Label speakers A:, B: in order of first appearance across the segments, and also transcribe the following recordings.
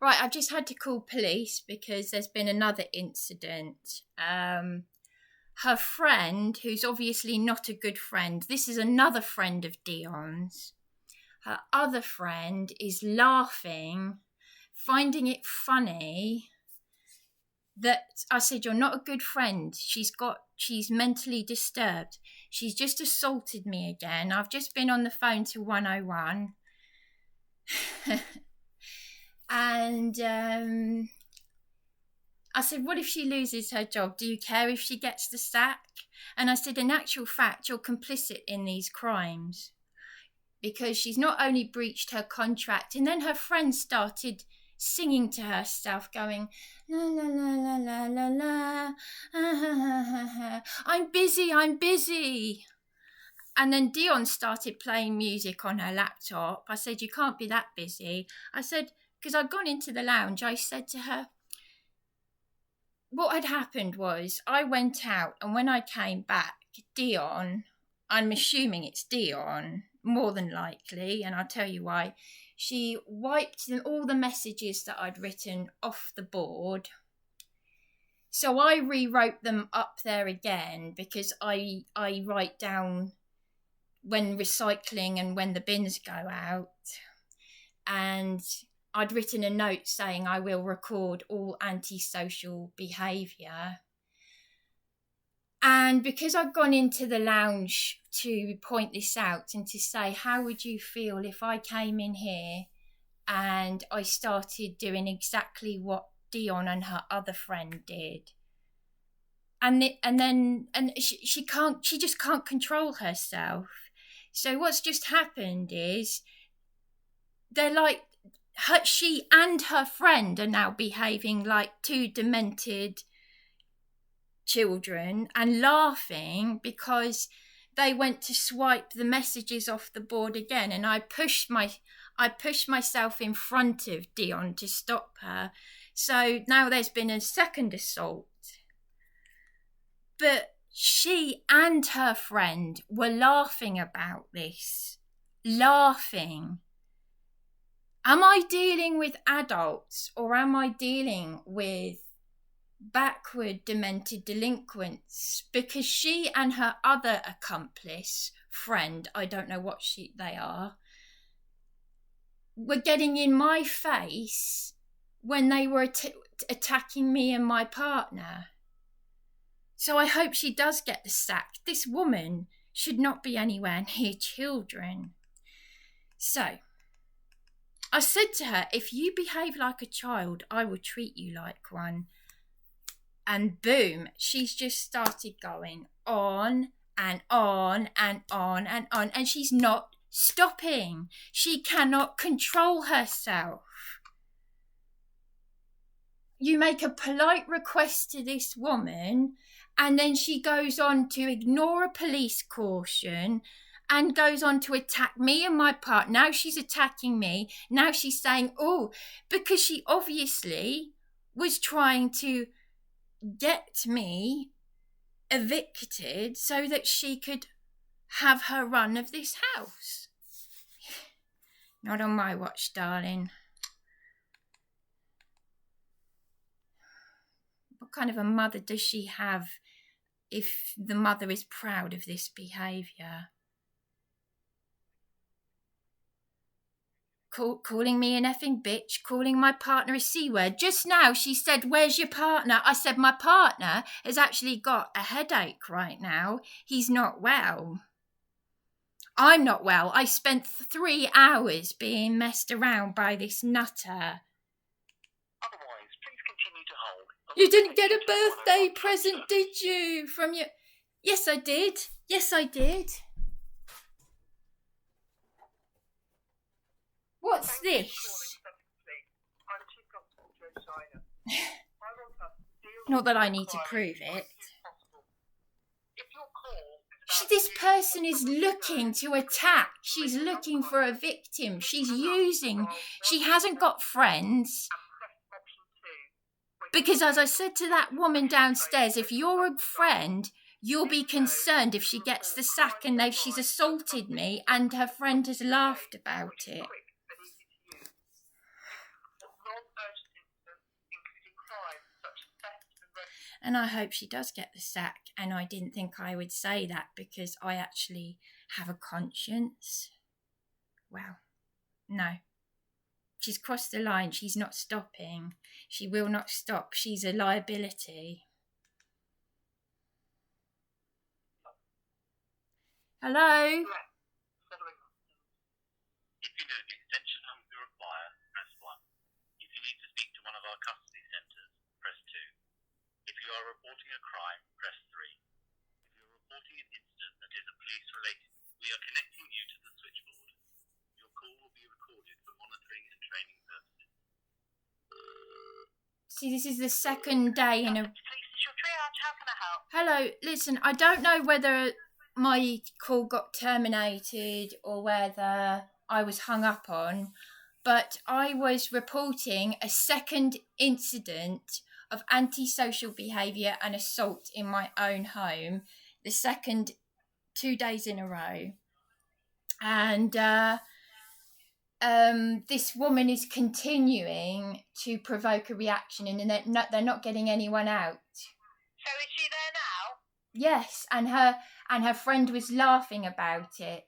A: Right, I've just had to call police because there's been another incident. Her friend, who's obviously not a good friend, this is another friend of Dionne's. Her other friend is laughing, finding it funny that I said, "You're not a good friend. She's mentally disturbed. She's just assaulted me again. I've just been on the phone to 101." And I said, "What if she loses her job? Do you care if she gets the sack?" And I said, "In actual fact, you're complicit in these crimes because she's not only breached her contract," and then her friend started singing to herself, going, "La la la la la la la, I'm busy, I'm busy." And then Dionne started playing music on her laptop. I said, "You can't be that busy." I said, because I'd gone into the lounge, I said to her, what had happened was I went out, and when I came back, Dionne, I'm assuming it's Dionne, more than likely, and I'll tell you why, she wiped all the messages that I'd written off the board. So I rewrote them up there again because I write down when recycling and when the bins go out. And I'd written a note saying I will record all antisocial behaviour. And because I'd gone into the lounge to point this out and to say, how would you feel if I came in here and I started doing exactly what Dionne and her other friend did? And she just can't control herself. So what's just happened is they're like, she and her friend are now behaving like two demented children and laughing because they went to swipe the messages off the board again, and I pushed myself in front of Dionne to stop her. So now there's been a second assault. But she and her friend were laughing about this. Laughing. Am I dealing with adults or am I dealing with backward demented delinquents? Because she and her other accomplice, friend, I don't know what they are, were getting in my face when they were attacking me and my partner. So I hope she does get the sack. This woman should not be anywhere near children. So I said to her, if you behave like a child, I will treat you like one. And boom, she's just started going on and on and on and on. And she's not stopping. She cannot control herself. You make a polite request to this woman, and then she goes on to ignore a police caution and goes on to attack me and my partner. Now she's attacking me. Now she's saying, oh, because she obviously was trying to get me evicted so that she could have her run of this house. Not on my watch, darling. What kind of a mother does she have if the mother is proud of this behaviour? Calling me an effing bitch, calling my partner a C-word. Just now she said, where's your partner? I said, my partner has actually got a headache right now. He's not well. I'm not well. I spent 3 hours being messed around by this nutter.
B: Otherwise, please continue to hold.
A: You didn't get a birthday present, did you? From your... Yes, I did. Yes, I did. What's this? Not that I need to prove it. This person is looking to attack. She's looking for a victim. She hasn't got friends. Because as I said to that woman downstairs, if you're a friend, you'll be concerned if she gets the sack and now she's assaulted me and her friend has laughed about it. And I hope she does get the sack. And I didn't think I would say that because I actually have a conscience. Well, no. She's crossed the line. She's not stopping. She will not stop. She's a liability. Hello?
B: If you know the extension number you require, press 1. If you need to speak to one of our custody centres, press 2. If you are reporting a crime, press 3. If you are reporting an incident that is a police-related, we are connecting you to the switchboard. Your call will be recorded for monitoring and training purposes.
A: See, this is the second day in a...
B: Police, it's your triage. How can I help?
A: Hello, listen, I don't know whether my call got terminated or whether I was hung up on, but I was reporting a second incident of antisocial behaviour and assault in my own home, the second 2 days in a row. And this woman is continuing to provoke a reaction, and they're not getting anyone out.
B: So is she there now?
A: Yes, and her friend was laughing about it.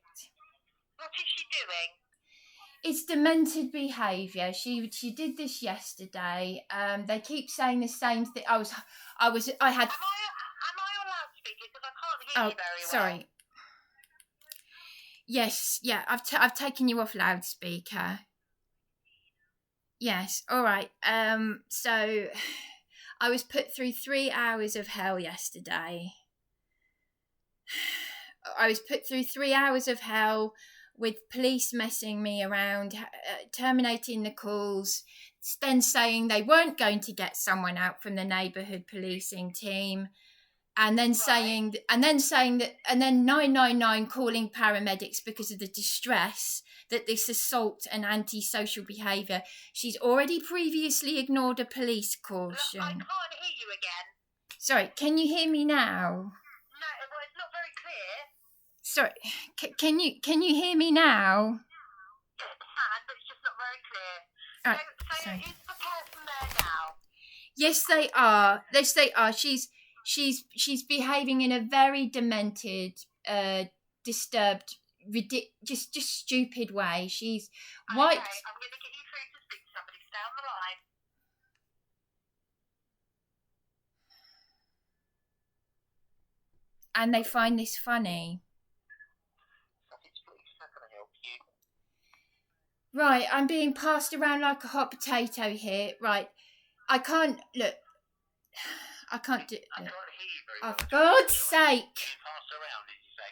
B: What is she doing?
A: It's demented behaviour. She did this yesterday. They keep saying the same thing. I had.
B: Am I on loudspeaker? Because I can't hear you very well.
A: Sorry. Yes, yeah. I've taken you off loudspeaker. Yes, all right. So I was put through 3 hours of hell yesterday. I was put through 3 hours of hell with police messing me around, terminating the calls, then saying they weren't going to get someone out from the neighbourhood policing team, and then saying that 999 calling paramedics because of the distress that this assault and antisocial behaviour. She's already previously ignored a police caution.
B: Look, I can't hear you again.
A: Sorry, can you hear me now?
B: No, well, it's not very clear.
A: Sorry, can you hear me now?
B: Yes, I can, but it's just not very clear.
A: Right,
B: So
A: sorry.
B: is the person there now?
A: Yes, they are. Yes, they are. She's behaving in a very demented, disturbed, just stupid way. She's wiped.
B: Okay, I'm going to get you through to speak to somebody. Stay on the line.
A: And they find this funny.
B: Police, how can I help you?
A: Right, I'm being passed around like a hot potato here. Right, I can't look. I can't do.
B: I can't hear you very well.
A: For God's sake!
B: You pass around, did you say?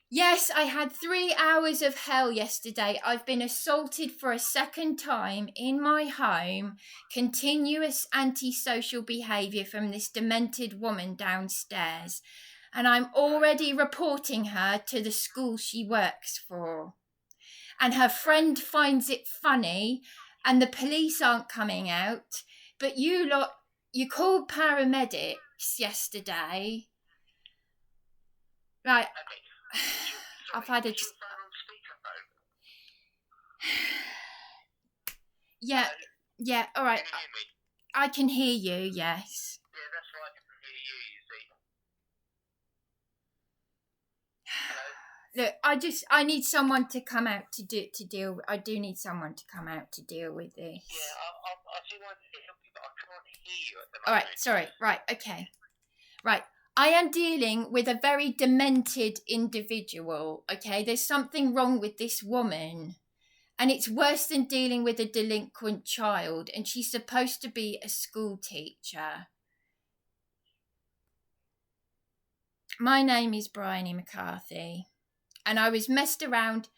A: Yes, I had 3 hours of hell yesterday. I've been assaulted for a second time in my home. Continuous antisocial behaviour from this demented woman downstairs. And I'm already reporting her to the school she works for. And her friend finds it funny, and the police aren't coming out. But you called paramedics yesterday. Right.
B: Okay.
A: I've had a...
B: Is your phone on speakerphone?
A: Yeah, all right.
B: Can you hear me?
A: I can hear you, yes.
B: Yeah, that's right. I can hear you, you see. Hello?
A: Look, I need someone to come out to deal. I do need someone to come out to deal with this.
B: Yeah, I do want to help you, but I can't hear you at the moment.
A: All right, sorry. Right, okay. Right. I am dealing with a very demented individual, okay? There's something wrong with this woman. And it's worse than dealing with a delinquent child. And she's supposed to be a school teacher. My name is Bryony McCarthy. And I was messed around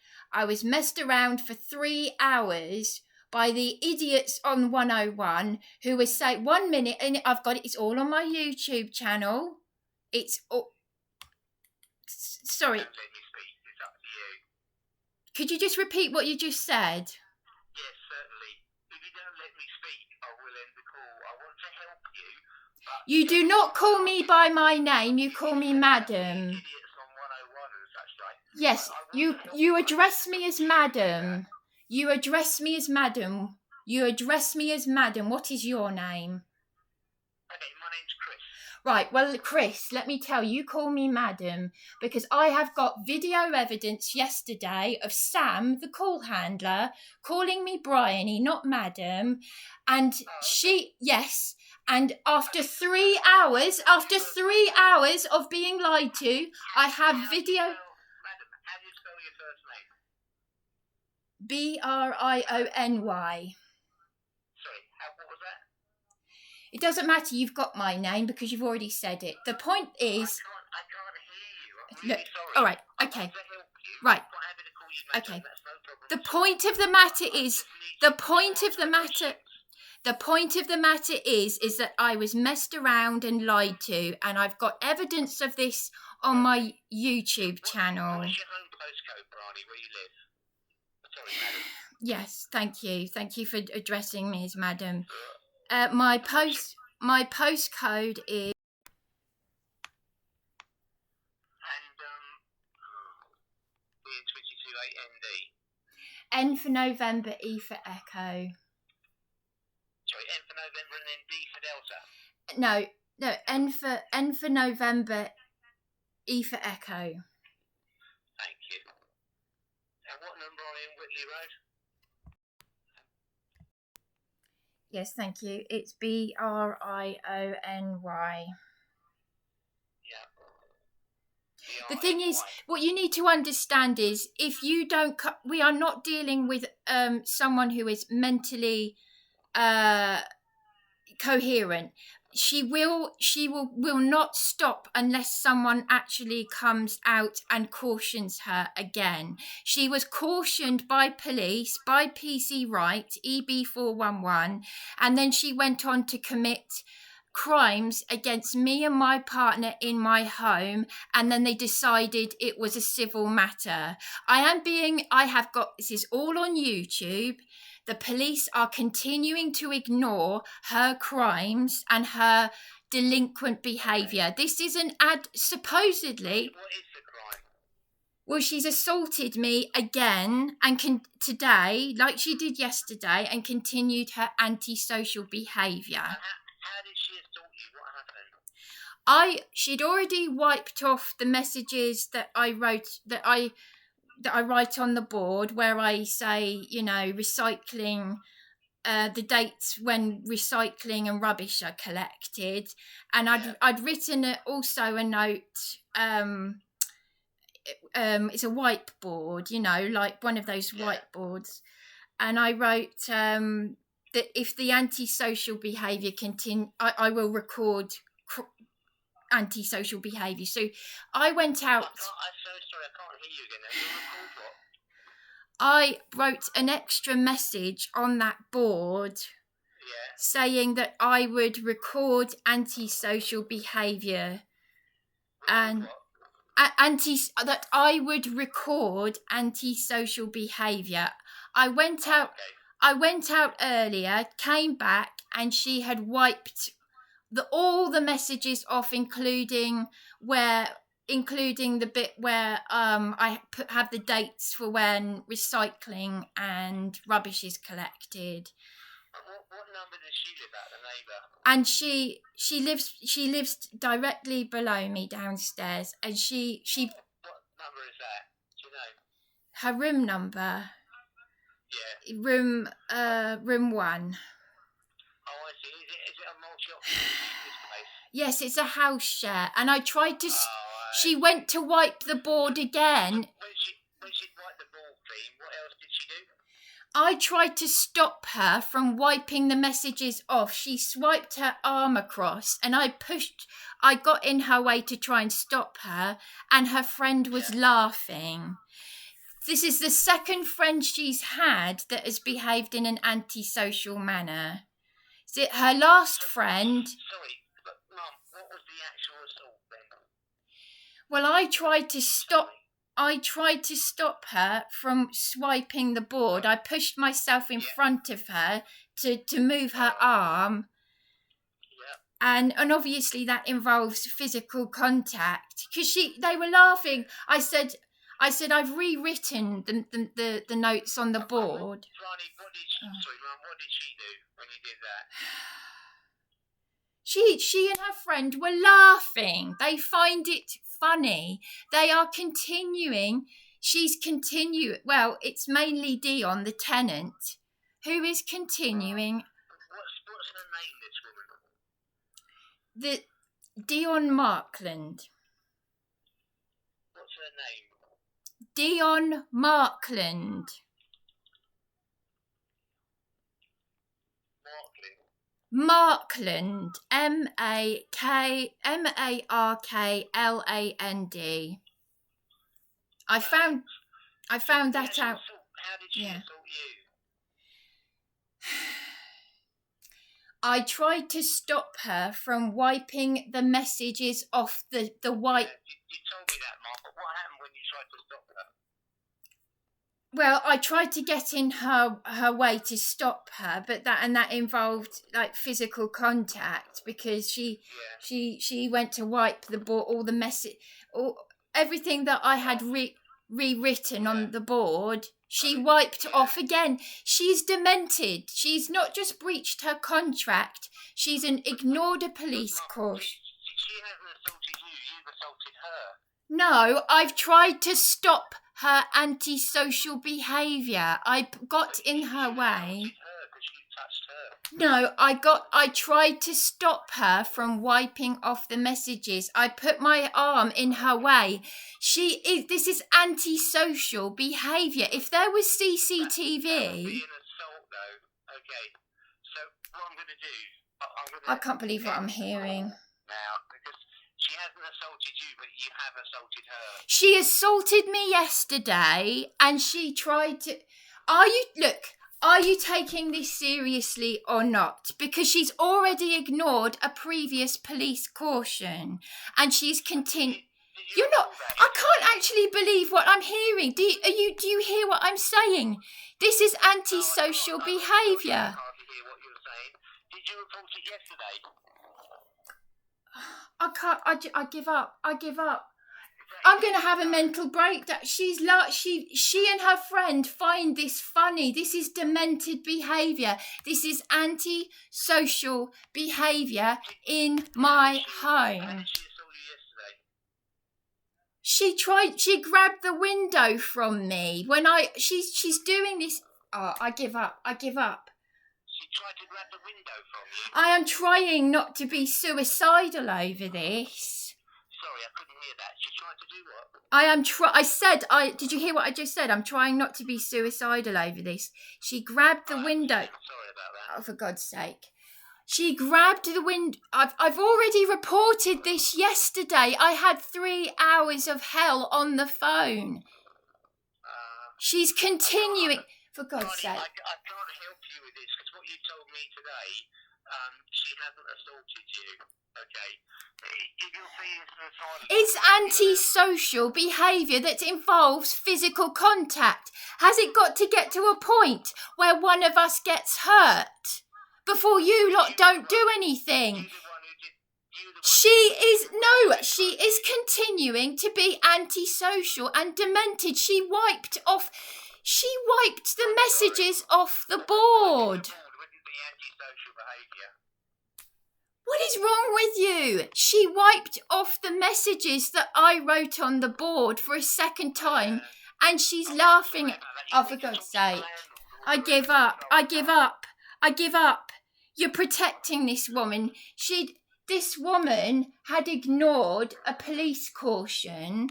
A: for 3 hours by the idiots on 101 who were saying 1 minute, and I've got it, it's all on my YouTube channel. It's all... Sorry.
B: Don't let me speak. It's up to you.
A: Could you just repeat what you just said?
B: Yes, certainly. If you don't let me speak, I will end the call. I want to help you, but...
A: You do not call me by my name. You call me madam.
B: Idiots on 101 and such like.
A: Yes, you address me as madam. You address me as madam. You address me as madam. What is your name?
B: Okay, my name's Chris.
A: Right, well, Chris, let me tell you, call me madam, because I have got video evidence yesterday of Sam, the call handler, calling me Bryony, not madam, and yes, and after 3 hours of being lied to, I have video...
B: Madam, how do you spell your first name?
A: Briony.
B: Sorry, what was that?
A: It doesn't matter, you've got my name because you've already said it. The point is...
B: I can't hear you. I'm really sorry.
A: All right, okay. Right. Okay. The point of the matter is that I was messed around and lied to, and I've got evidence of this on my YouTube channel.
B: What's your home postcode, Bryony, where you live? Sorry, madam.
A: Yes, thank you. Thank you for addressing me as madam. My postcode is...
B: And, 228ND.
A: N for November, E for Echo.
B: Sorry, N for November and then D for Delta.
A: No, N for November, E for Echo.
B: Thank you. And what number are you in Whitley Road?
A: Yes, thank you. It's BRIONY.
B: Yeah.
A: The thing is, what you need to understand is, if you don't, we are not dealing with someone who is mentally coherent. She will not stop unless someone actually comes out and cautions her again. She was cautioned by police, by PC Right, EB411, and then she went on to commit crimes against me and my partner in my home, and then they decided it was a civil matter. This is all on YouTube. The police are continuing to ignore her crimes and her delinquent behaviour. This is supposedly...
B: What is the crime?
A: Well, she's assaulted me again today, like she did yesterday, and continued her antisocial behaviour.
B: How did she assault you? What happened?
A: She'd already wiped off the messages that I wrote, that I write on the board, where I say, recycling, the dates when recycling and rubbish are collected, and I'd written also a note. It's a whiteboard, like one of those whiteboards, and I wrote that if the antisocial behaviour continue, I will record antisocial behaviour. So I went out...
B: I'm so sorry, I can't hear you again. You record what?
A: I wrote an extra message on that board saying that I would record antisocial behaviour and that I would record antisocial behaviour. I went out earlier, came back, and she had wiped all the messages off, including the bit where I have the dates for when recycling and rubbish is collected.
B: What number does she live at, the neighbour?
A: And she lives directly below me downstairs, and she
B: What number is that? Do you know?
A: her room number.
B: Yeah.
A: Room 1.
B: Oh, I see. Is it a multi-occupancy, this place?
A: Yes, it's a house share, and I tried to... She went to wipe the board again.
B: When she wiped the board clean, what else did she do?
A: I tried to stop her from wiping the messages off. She swiped her arm across, and I got in her way to try and stop her, and her friend was laughing. This is the second friend she's had that has behaved in an antisocial manner. Her last friend...
B: Sorry, but Mum, what was the actual assault then?
A: Well, I tried to stop her from swiping the board. I pushed myself in front of her to move her arm. And obviously that involves physical contact, because they were laughing. I said I've rewritten the notes on the board.
B: Ronnie, what did she do when you did that?
A: She and her friend were laughing. They find it funny. They are continuing. Well, it's mainly Dion, the tenant, who is continuing.
B: What's her name, this woman?
A: The Dion Markland.
B: What's her name?
A: Dion Markland. Markland. Markland. I found that out.
B: How did she assault you?
A: I tried to stop her from wiping the messages off the white.
B: You told me that, Mark, but what happened when you tried to stop her?
A: Well, I tried to get in her way to stop her, but that involved like physical contact, because she went to wipe the board, all the everything that I had rewritten on the board. She wiped off again. She's demented. She's not just breached her contract. She's ignored a police caution.
B: She hasn't assaulted you. You've assaulted her.
A: No, I've tried to stop her antisocial behaviour. I got in her way. No, I tried to stop her from wiping off the messages. I put my arm in her way. This is antisocial behaviour. If there was CCTV...
B: That would be an assault, though. Okay, so what I'm going to do...
A: I can't believe what I'm hearing.
B: Now, because she hasn't assaulted you, but you have assaulted her.
A: She assaulted me yesterday, and she tried to... Are you taking this seriously or not? Because she's already ignored a previous police caution, and she's continued... You're not... I can't actually believe what I'm hearing. Do you hear what I'm saying? This is antisocial behaviour.
B: I can't hear what you're saying. Did you report it yesterday?
A: I can't. I give up. I give up. I'm going to have a mental breakdown. She and her friend find this funny. This is demented behaviour. This is anti-social behaviour in my home.
B: How did she assault you yesterday?
A: She grabbed the window from me she's doing this. Oh, I give up. I give up.
B: She tried to grab the window from you?
A: I am trying not to be suicidal over this.
B: Sorry, I couldn't hear that. She tried to do what?
A: Did you hear what I just said? I'm trying not to be suicidal over this. She grabbed the window.
B: Sorry about that.
A: Oh, for God's sake. She grabbed the window. I've already reported this yesterday. I had 3 hours of hell on the phone. She's continuing. For God's sake.
B: I can't help you with this, because what you told me today, she hasn't assaulted you. Okay?
A: It's antisocial behaviour that involves physical contact. Has it got to get to a point where one of us gets hurt before you lot don't do anything? She is continuing to be antisocial and demented. She wiped the messages off the board. What is wrong with you? She wiped off the messages that I wrote on the board for a second time, and she's laughing. Oh, for God's sake. I give up. I give up. I give up. You're protecting this woman. This woman had ignored a police caution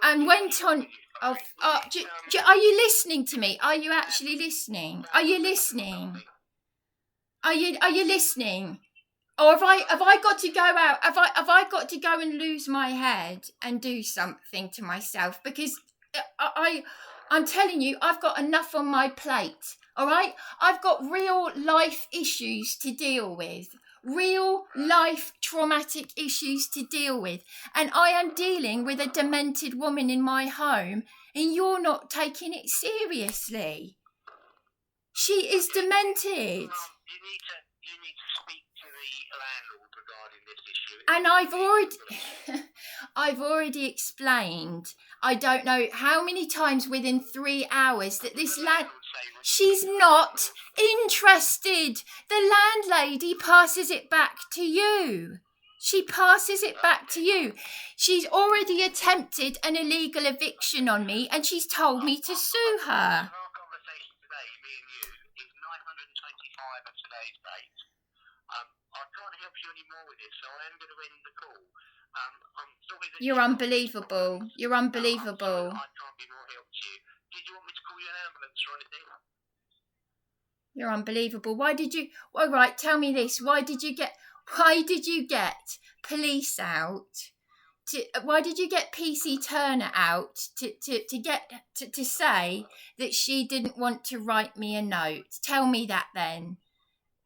A: and went on... are you listening to me? Are you actually listening? Are you listening? Are you listening? Or have I got to go out? Have I got to go and lose my head and do something to myself? Because I'm telling you, I've got enough on my plate. All right, I've got real life issues to deal with. Real life traumatic issues to deal with, and I am dealing with a demented woman in my home, and you're not taking it seriously. She is demented.
B: You need to speak to the landlord regarding this issue.
A: And I've already explained. I don't know how many times within 3 hours that this
B: landlord say when
A: She's not interested. The landlady passes it back to you. She passes it back to you. She's already attempted an illegal eviction on me and she's told me to sue her.
B: Our conversation today, me and you, is 925 of today's date. I can't help you anymore with this, so I am going to end the call. I'm sorry that
A: You're unbelievable. You're unbelievable.
B: I can't be more help to you. Did you want me to call you an ambulance or anything?
A: You're unbelievable. Why did you? All right, tell me this. Why did you get police out? Why did you get PC Turner out to say that she didn't want to write me a note? Tell me that then.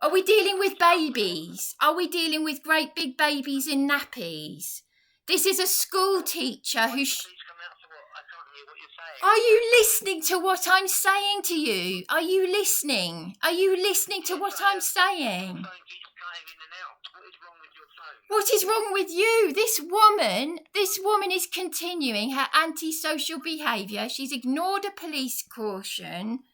A: Are we dealing with babies? Are we dealing with great big babies in nappies? This is a school teacher who.
B: Please come out for what? I can't hear what you're saying.
A: Are you listening to what I'm saying to you? Are you listening? Are you listening to what I'm saying?
B: Your phone keeps going in and out. What is wrong with your phone?
A: What is wrong with you? This woman is continuing her antisocial behaviour. She's ignored a police caution.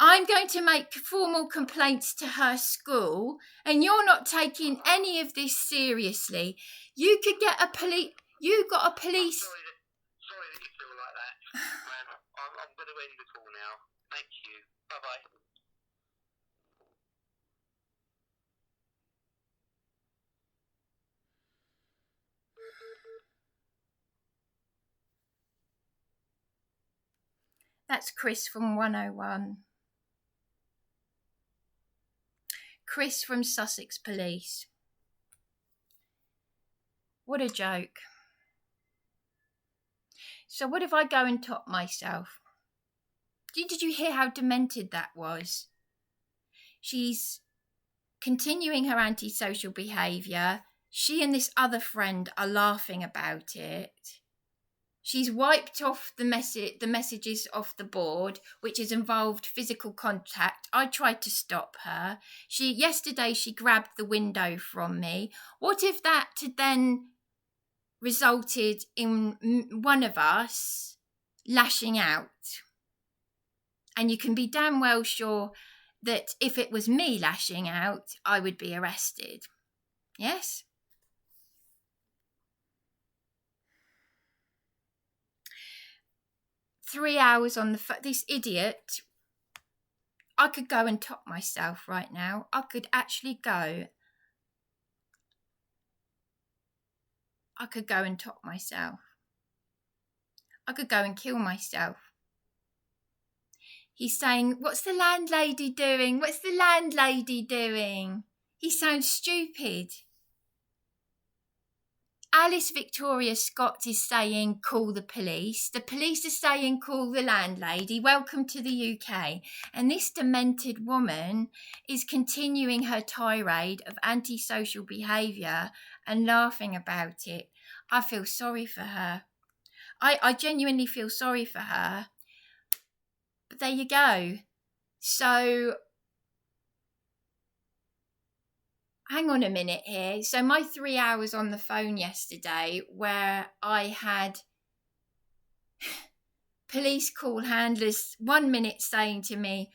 A: I'm going to make formal complaints to her school, and you're not taking any of this seriously. You could get a police. You got a police.
B: Sorry that you feel like that. I'm going to end the call now. Thank you. Bye-bye.
A: That's Chris from 101. Chris from Sussex Police. What a joke. So what if I go and top myself? Did you hear how demented that was? She's continuing her antisocial behaviour. She and this other friend are laughing about it. She's wiped off the messages off the board, which has involved physical contact. I tried to stop her. Yesterday she grabbed the window from me. What if that had then resulted in one of us lashing out? And you can be damn well sure that if it was me lashing out, I would be arrested. Yes? Three hours on the phone. This idiot. I could go and top myself right now. I could actually go. I could go and top myself. I could go and kill myself. He's saying, what's the landlady doing? What's the landlady doing? He sounds stupid. Alice Victoria Scott is saying, call the police. The police are saying, call the landlady. Welcome to the UK. And this demented woman is continuing her tirade of antisocial behaviour and laughing about it. I feel sorry for her. I genuinely feel sorry for her. But there you go. So hang on a minute here. So my 3 hours on the phone yesterday where I had police call handlers 1 minute saying to me,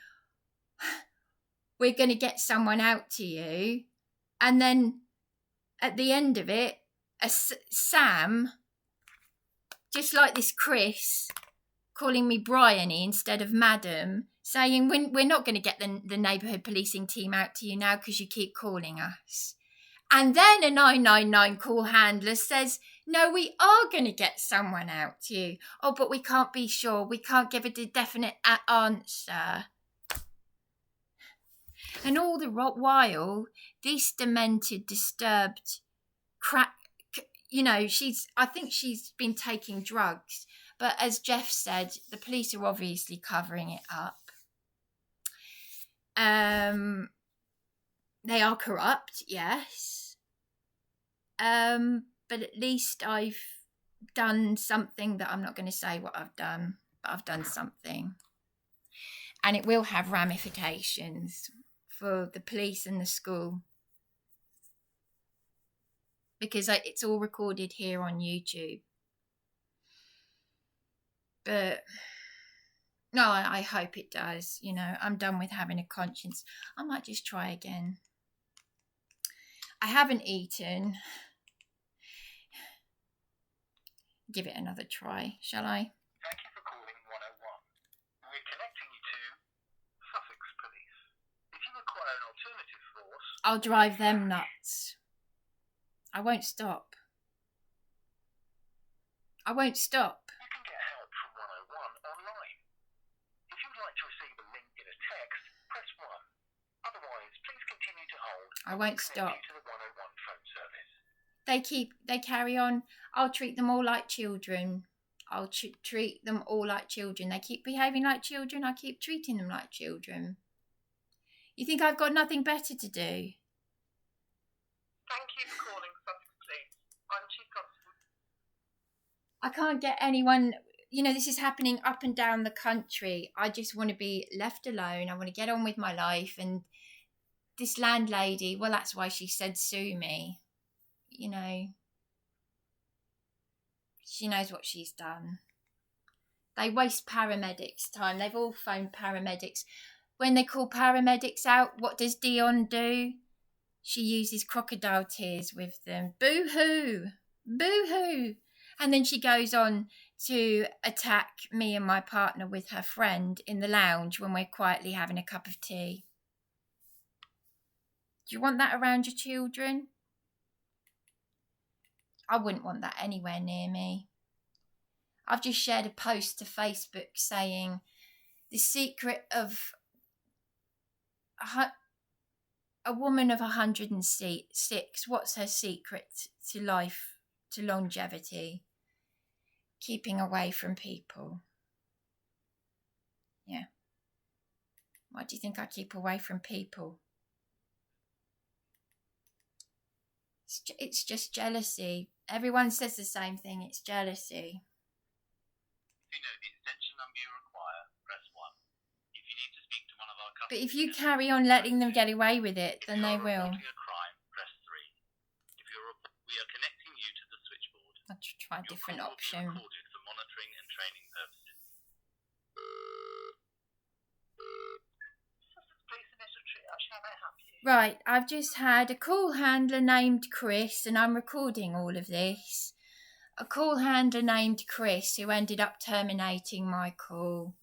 A: we're going to get someone out to you. And then at the end of it, Sam, just like this Chris, calling me Bryony instead of Madam, saying we're not going to get the neighbourhood policing team out to you now because you keep calling us. And then a 999 call handler says, no, we are going to get someone out to you. Oh, but we can't be sure. We can't give a definite answer. And all the while, this demented, disturbed, I think she's been taking drugs. But as Jeff said, the police are obviously covering it up. They are corrupt, yes. But at least I've done something that I'm not going to say what I've done, but I've done something. And it will have ramifications for the police and the school. Because it's all recorded here on YouTube. But No, I hope it does. You know, I'm done with having a conscience. I might just try again. I haven't eaten. Give it another try, shall I?
B: Thank you for calling 101. We're connecting you to Sussex Police. If you require an alternative force...
A: I'll drive them nuts. I won't stop. I won't stop.
B: You can get help from 101 online. If you would like to receive a link in a text, press 1. Otherwise, please continue to hold.
A: I won't stop.
B: To the 101 phone service.
A: They carry on. I'll treat them all like children. I'll treat them all like children. They keep behaving like children. I keep treating them like children. You think I've got nothing better to do?
B: Thank you for calling Sussex Police. I'm Chief Constable.
A: I can't get anyone, you know, this is happening up and down the country. I just want to be left alone. I want to get on with my life. And this landlady, well, that's why she said sue me. You know, she knows what she's done. They waste paramedics' time. They've all phoned paramedics. When they call paramedics out, what does DIONNE do? She uses crocodile tears with them. Boo-hoo! Boo-hoo! And then she goes on to attack me and my partner with her friend in the lounge when we're quietly having a cup of tea. Do you want that around your children? I wouldn't want that anywhere near me. I've just shared a post to Facebook saying the secret of a woman of 106. What's her secret to life, to longevity? Keeping away from people. Yeah. Why do you think I keep away from people? It's just jealousy. Everyone says the same thing. It's jealousy.
B: If you know the extension number you require, press 1. If you need to speak to one of our customers...
A: But if you carry on letting them get away with it, then they will.
B: If you're reporting a crime, press 3. We are connecting you to the switchboard.
A: I'll try a different option.
B: Your call will be recorded for monitoring and training purposes. Sussex Police Initial Triage, how may I help you?
A: Right, I've just had a call handler named Chris, and I'm recording all of this. A call handler named Chris who ended up terminating my call.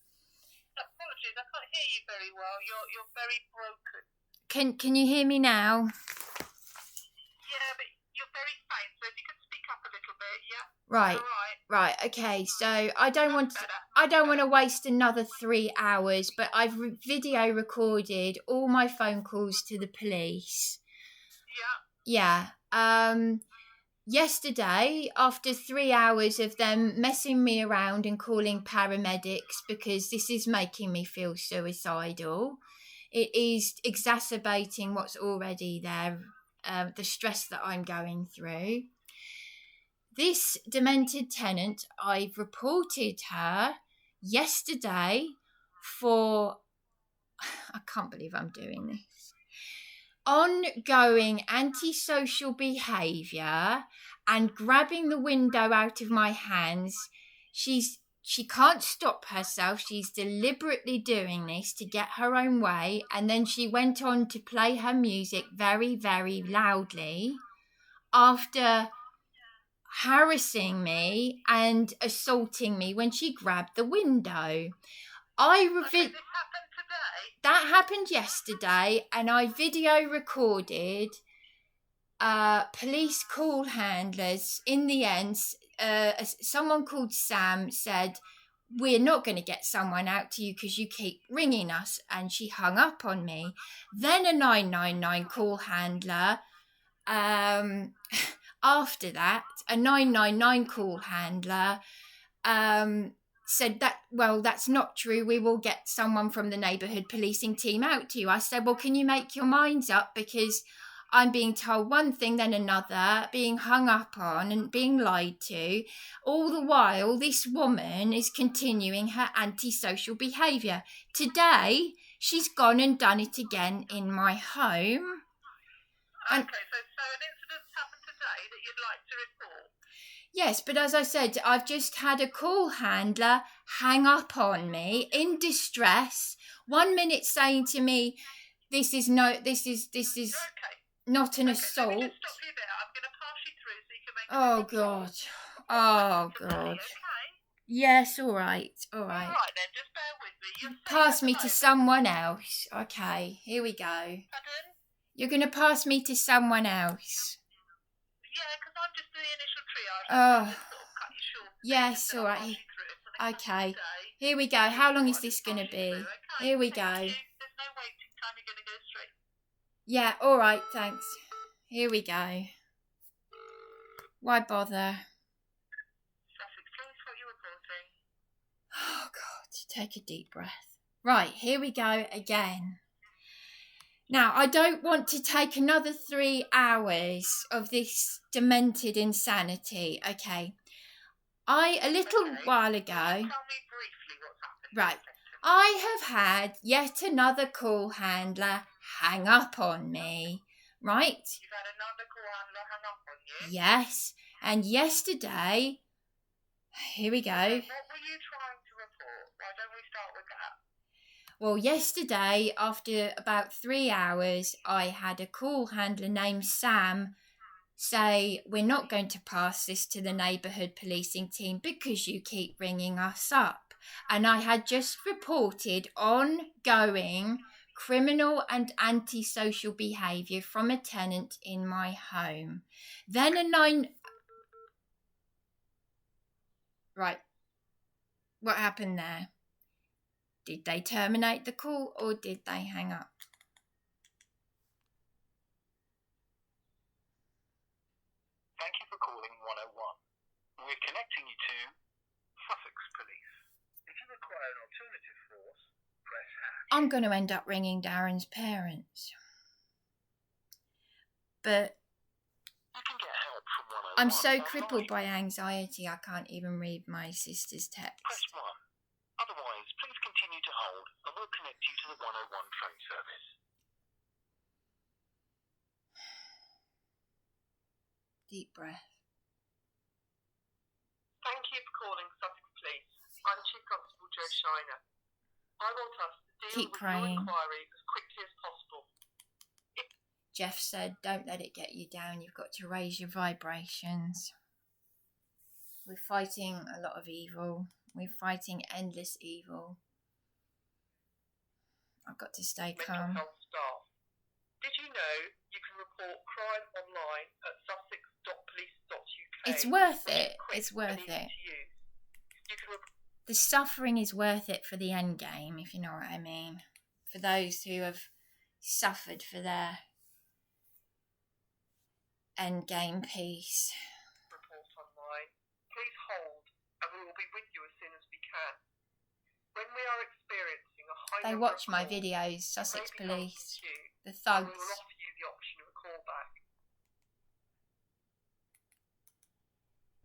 B: Apologies, I can't hear you very well. You're very broken.
A: Can you hear me now?
B: Yeah, but you're very faint, so if you could speak up a little bit, yeah?
A: Right.
B: All right.
A: Right, okay, so I don't want to waste another 3 hours, but I've video recorded all my phone calls to the police.
B: Yeah.
A: Yeah. Yesterday, after 3 hours of them messing me around and calling paramedics because this is making me feel suicidal, it is exacerbating what's already there, the stress that I'm going through. This demented tenant, I've reported her yesterday for, I can't believe I'm doing this, ongoing antisocial behaviour and grabbing the window out of my hands. She can't stop herself. She's deliberately doing this to get her own way. And then she went on to play her music very, very loudly after harassing me and assaulting me when she grabbed the window.
B: This happened today?
A: That happened yesterday, and I video recorded police call handlers. In the end, someone called Sam said, "We're not going to get someone out to you because you keep ringing us," and she hung up on me. Then a 999 call handler, after that, a 999 call handler said that, well, that's not true. We will get someone from the neighbourhood policing team out to you. I said, well, can you make your minds up? Because I'm being told one thing, then another, being hung up on and being lied to. All the while, this woman is continuing her antisocial behaviour. Today, she's gone and done it again in my home.
B: Okay, so an incident's happened today that you'd like to report?
A: Yes, but as I said, I've just had a call handler hang up on me in distress. 1 minute saying to me, this is not an assault.
B: So let me just stop you there. I'm going to pass you through so you can make a
A: Oh,
B: phone call.
A: God. Oh, God.
B: Okay.
A: Yes, all right.
B: All right then, just bear with me. You're safe
A: Pass
B: at the
A: me to
B: moment.
A: someone else. Okay, here we go.
B: Pardon?
A: You're going to pass me to someone else.
B: Yeah, because I'm just the initial triage.
A: Oh,
B: Just sort of cut you short.
A: yes,
B: Just
A: all
B: I'll
A: right.
B: pass you through it for the
A: Okay,
B: day.
A: here we go. How long is this going to
B: Pass you
A: be?
B: through, okay?
A: Here we
B: Thank
A: go.
B: you. There's no waiting time. You're going to go straight.
A: Yeah, all right, thanks. Here we go. Why bother?
B: Sussex, please, what you're reporting.
A: Oh, God, take a deep breath. Right, here we go again. Now, I don't want to take another 3 hours of this demented insanity. Okay. A little while ago...
B: Tell me briefly what's happened.
A: Right. I have had yet another call handler hang up on me. Right?
B: You've had another call handler hang up on you?
A: Yes. And yesterday... Here we go.
B: What were you trying to report? Why don't we start with that?
A: Well, yesterday, after about 3 hours, I had a call handler named Sam say, we're not going to pass this to the neighbourhood policing team because you keep ringing us up. And I had just reported ongoing criminal and antisocial behaviour from a tenant in my home. Then Right. What happened there? Did they terminate the call or did they hang up?
B: Thank you for calling 101. We're connecting you to Sussex Police. If you require an alternative force, press hash.
A: I'm going to end up ringing Darren's parents. But
B: You can get help from 101.
A: I'm so crippled by anxiety I can't even read my sister's text.
B: Press 1. Otherwise, please continue to hold and we'll connect you to the 101 phone service.
A: Deep breath.
B: Thank you for calling Sussex Police. I'm Chief Constable Joe Shiner. I want us to deal
A: Keep
B: with
A: praying.
B: your inquiry as quickly as possible.
A: Jeff said, don't let it get you down. You've got to raise your vibrations. We're fighting a lot of evil. We're fighting endless evil. I've got to stay calm.
B: Mental health staff. Did you know you can report crime online at sussex.police.uk?
A: It's worth it. It's worth it.
B: You can
A: The suffering is worth it for the end game, if you know what I mean. For those who have suffered for their end game peace.
B: report online. Please hold and we will be with you as soon as we can. When we are experiencing a high
A: They
B: number
A: watch
B: of
A: my
B: calls,
A: videos,
B: you
A: Sussex
B: may be
A: Police,
B: queue,
A: the
B: and we
A: thugs.
B: will offer you the option of a callback.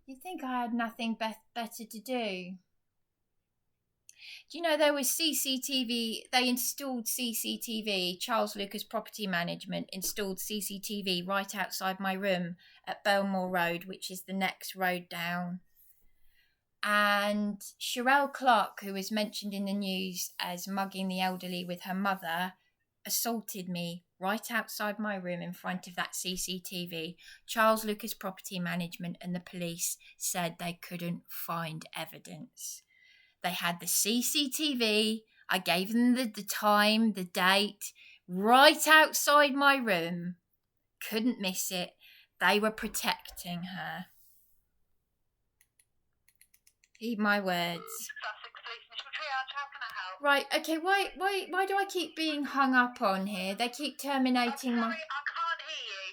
A: You'd think I had nothing better to do. Do you know there was CCTV, they installed CCTV, Charles Lucas Property Management installed CCTV right outside my room at Belmore Road, which is the next road down. And Sherelle Clark, who was mentioned in the news as mugging the elderly with her mother, assaulted me right outside my room in front of that CCTV. Charles Lucas Property Management and the police said they couldn't find evidence. They had the CCTV. I gave them the time, the date, right outside my room. Couldn't miss it. They were protecting her. Heed my words.
B: Sussex Police Initial Triage, how can I help?
A: Right, okay, why do I keep being hung up on here? They keep terminating my...
B: I can't hear you.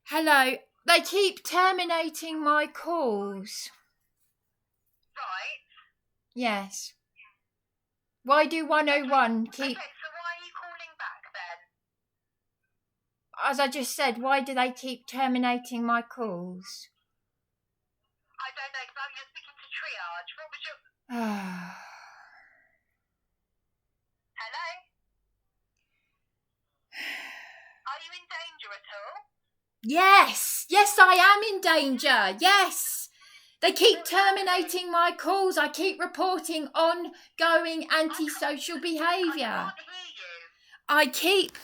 A: Hello, they keep terminating my calls.
B: Right.
A: Yes. Why do 101 keep...
B: Okay, so why are you calling back then?
A: As I just said, why do they keep terminating my calls?
B: I don't know, because you're speaking to triage. What was your... Hello? Are you in danger at all?
A: Yes, I am in danger. Yes. They keep terminating my calls. I keep reporting ongoing antisocial behaviour. I keep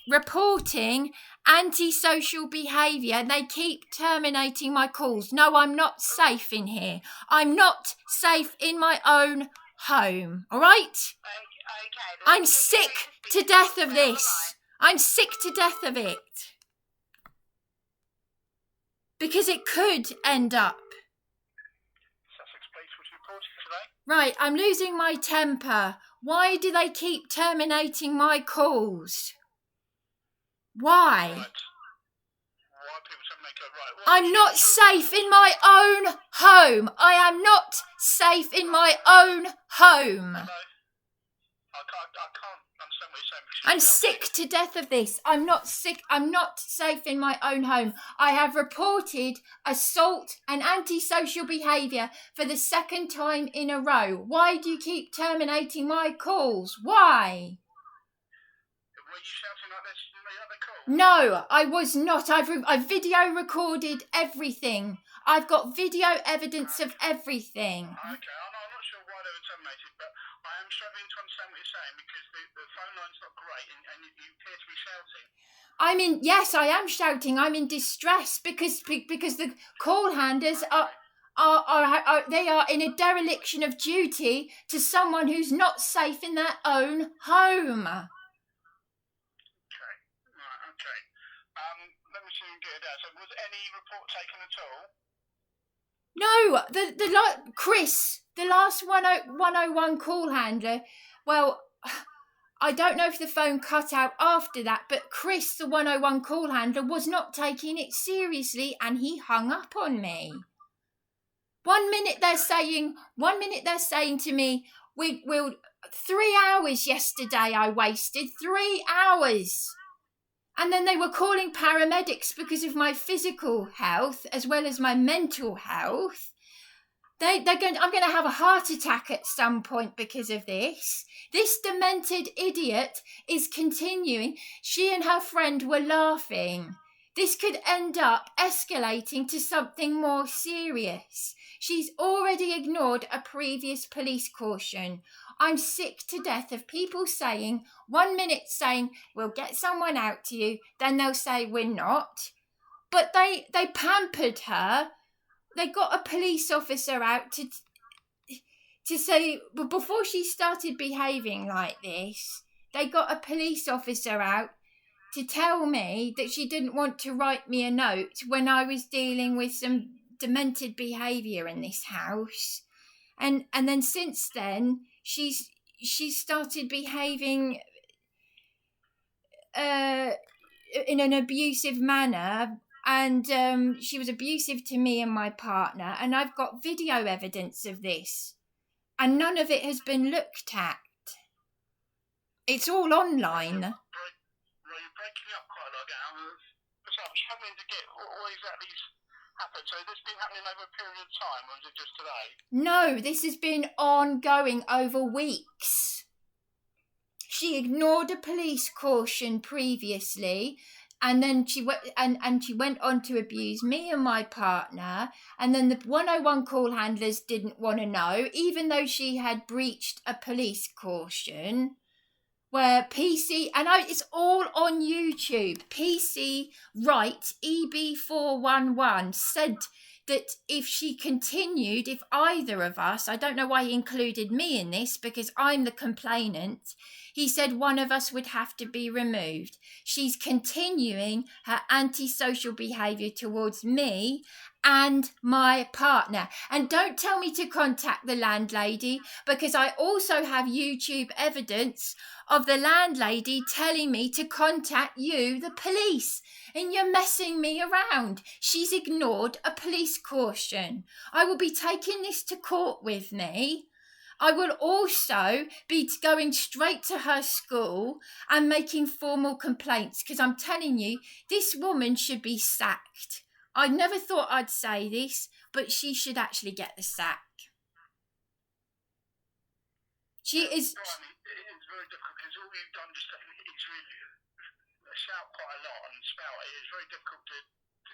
A: reporting antisocial behaviour and they keep terminating my calls. No, I'm not safe in here. I'm not safe in my own home. All right?
C: Okay.
A: I'm sick to death of this. I'm sick to death of it. Because it could end up.
B: Sussex Police was reporting today.
A: Right, I'm losing my temper. Why do they keep terminating my calls? Why?
B: Right. Why people terminate it? Right.
A: I'm not safe in my own home. I am not safe in my own home.
B: Hello? I can't understand what you're saying.
A: I'm sick to death of this. I'm not sick. I'm not safe in my own home. I have reported assault and antisocial behaviour for the second time in a row. Why do you keep terminating my calls? Why?
B: Were you shouting like this in the other call?
A: No, I was not. I've video recorded everything. I've got video evidence of everything.
B: Okay, I'm not sure why they were terminated, but I am struggling to understand what you're saying because the phone line's not great and you appear to be shouting.
A: Yes, I am shouting. I'm in distress because the call handlers are in a dereliction of duty to someone who's not safe in their own home.
B: Okay. Let me see if we can get it out. So was any report taken at all?
A: No, Chris, the last 101 call handler, well, I don't know if the phone cut out after that, but Chris, the 101 call handler, was not taking it seriously and he hung up on me. 1 minute they're saying to me, we'll 3 hours yesterday I wasted, 3 hours. And then they were calling paramedics because of my physical health as well as my mental health. I'm going to have a heart attack at some point because of this. This demented idiot is continuing. She and her friend were laughing. This could end up escalating to something more serious. She's already ignored a previous police caution. I'm sick to death of people saying, 1 minute saying, we'll get someone out to you, then they'll say we're not. But they pampered her. They got a police officer out to say, but before she started behaving like this, they got a police officer out to tell me that she didn't want to write me a note when I was dealing with some demented behaviour in this house. And then since then, she's started behaving in an abusive manner, and she was abusive to me and my partner, and I've got video evidence of this, and none of it has been looked at. It's all online.
B: You're breaking up quite a lot now. So I'm struggling to get what exactly happened. So has this been happening over a period of time, or is it just today?
A: No, this has been ongoing over weeks. She ignored a police caution previously, and then she went on to abuse me and my partner, and then the 101 call handlers didn't want to know, even though she had breached a police caution. Where PC, and it's all on YouTube, PC Right EB411 said that if either of us, I don't know why he included me in this because I'm the complainant, he said one of us would have to be removed. She's continuing her antisocial behaviour towards me and my partner. And don't tell me to contact the landlady, because I also have YouTube evidence of the landlady telling me to contact you, the police, and you're messing me around. She's ignored a police caution. I will be taking this to court with me. I will also be going straight to her school and making formal complaints, because I'm telling you, this woman should be sacked. I never thought I'd say this, but she should actually get the sack. She is...
B: It's very difficult because all you've done just is really shout quite a lot and spout. It's very difficult to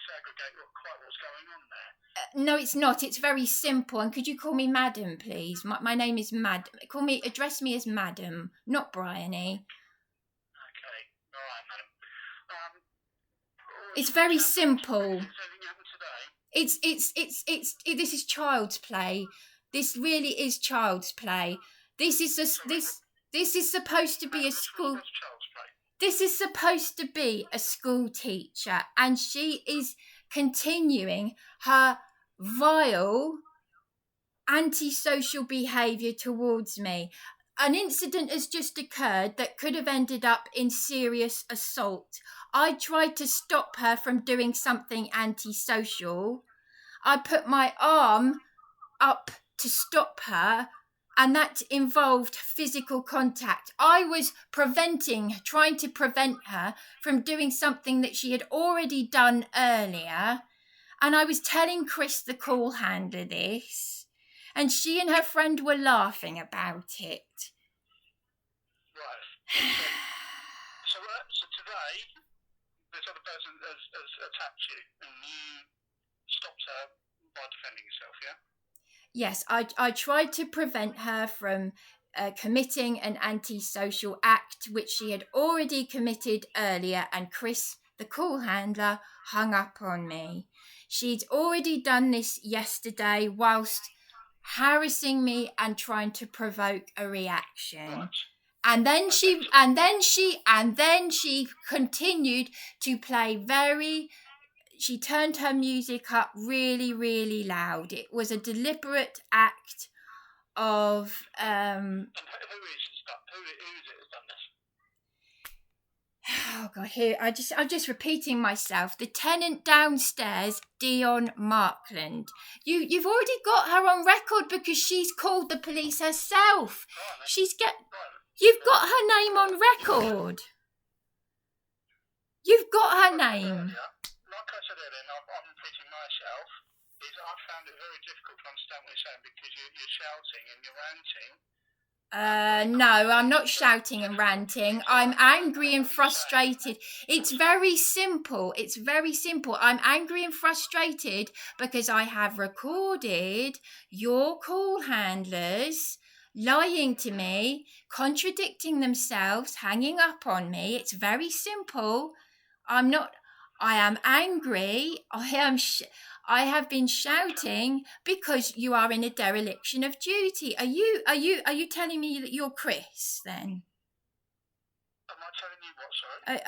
B: disaggregate quite what's going on there.
A: No, it's not. It's very simple. And could you call me Madam, please? My name is Madam. Address me as Madam, not Bryony.
B: Okay, all right, madam.
A: It's very simple.
B: Has anything happened today?
A: This is child's play. This really is child's play. This is supposed to be a school.
B: That's child's play.
A: This is supposed to be a school teacher, and she is continuing her vile antisocial behaviour towards me. An incident has just occurred that could have ended up in serious assault. I tried to stop her from doing something antisocial. I put my arm up to stop her, and that involved physical contact. I was trying to prevent her from doing something that she had already done earlier. And I was telling Chris, the call handler, this, and she and her friend were laughing about it.
B: Right. So today, this other person has attacked you, and you stopped her by defending yourself, yeah?
A: Yes, I tried to prevent her from committing an antisocial act, which she had already committed earlier, and Chris, the call handler, hung up on me. She'd already done this yesterday whilst harassing me and trying to provoke a reaction.
B: Right.
A: And then she continued to play she turned her music up really, really loud. It was a deliberate act of
B: And who is it that's done this?
A: oh god, here I'm just repeating myself. The tenant downstairs, DIONNE Markland. You've already got her on record because she's called the police herself. You've got her name on record. You've got her name.
B: Like I said earlier, and I'm repeating myself, is I found it very difficult to understand what you're saying because you're shouting and you're ranting.
A: No, I'm not shouting and ranting. I'm angry and frustrated. It's very simple. I'm angry and frustrated because I have recorded your call handlers lying to me, contradicting themselves, hanging up on me. It's very simple. I am angry. I have been shouting because you are in a dereliction of duty. Are you telling me that you're Chris then?
B: Am I telling you what, sorry?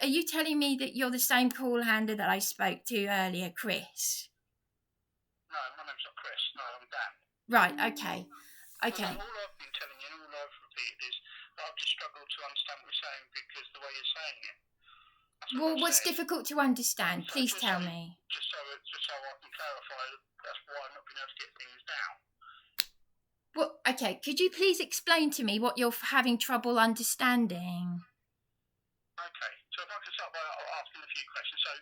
A: Are you telling me that you're the same call handler that I spoke to earlier, Chris?
B: No, my name's not Chris. No, I'm Dan.
A: Right. Okay.
B: All I've been telling you and all I've repeated is that I've just struggled to understand what you're saying because the way you're saying it.
A: Well, what's difficult to understand? Please tell me.
B: Just so I can clarify, that's why I've not been able to get things down.
A: Well, okay. Could you please explain to me what you're having trouble understanding?
B: Okay, so if I could start by asking a few questions. So,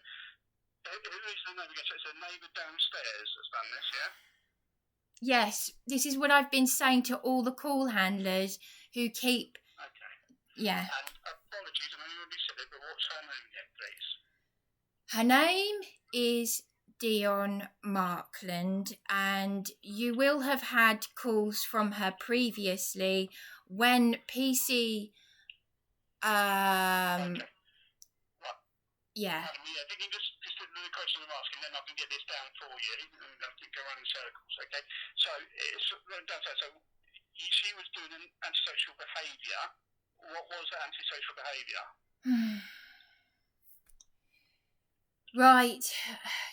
B: who is the neighbour again? So it's a neighbour downstairs that's done this, yeah?
A: Yes, this is what I've been saying to all the call handlers who keep...
B: Okay.
A: Yeah.
B: And apologies, I know you already said it, but what's her name again, please?
A: Her name is DIONNE Markland, and you will have had calls from her previously when PC...
B: Okay. Right.
A: Yeah.
B: If you can just the question I'm asking, then I can get this down for you, and I can go around in circles, okay? So, she was doing an antisocial behaviour. What was that antisocial behaviour?
A: Right.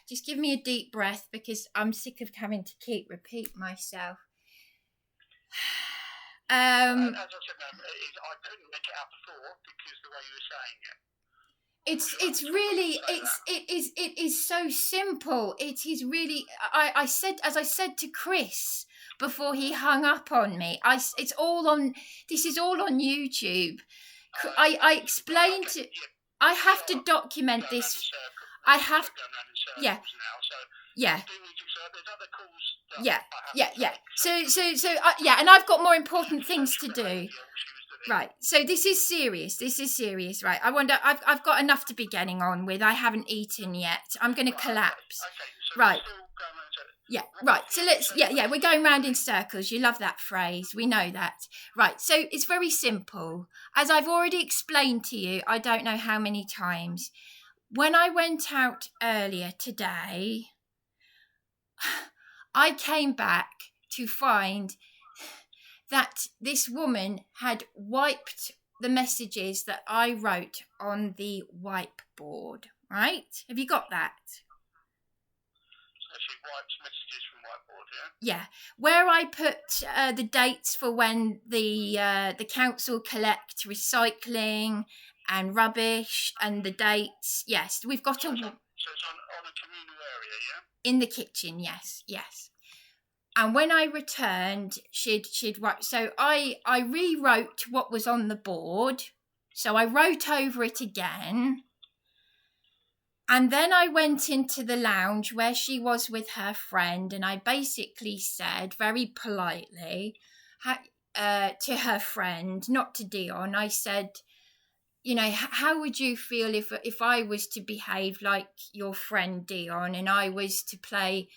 A: Just give me a deep breath because I'm sick of having to repeat myself.
B: As I said, I couldn't make it out before because the way you were saying it.
A: It is so simple. It is really, as I said to Chris before he hung up on me, this is all on YouTube. I explained to, I have to document this. I have, yeah. Yeah. So, and I've got more important things to do. Right. So this is serious. Right. I wonder. I've got enough to be getting on with. I haven't eaten yet. I'm going to collapse.
B: Okay. So
A: right.
B: We're still going on to...
A: Yeah. Right. So let's. Yeah. We're going round in circles. You love that phrase. We know that. Right. So it's very simple. As I've already explained to you, I don't know how many times. When I went out earlier today, I came back to find that this woman had wiped the messages that I wrote on the whiteboard, right? Have you got that?
B: So she wipes messages from whiteboard,
A: yeah? Yeah, where I put the dates for when the council collect recycling and rubbish and the dates. Yes, we've got
B: so it's on a communal area, yeah?
A: In the kitchen, yes. And when I returned, she'd write. So I rewrote what was on the board. So I wrote over it again. And then I went into the lounge where she was with her friend. And I basically said very politely to her friend, not to Dion, I said, how would you feel if I was to behave like your friend Dion and I was to play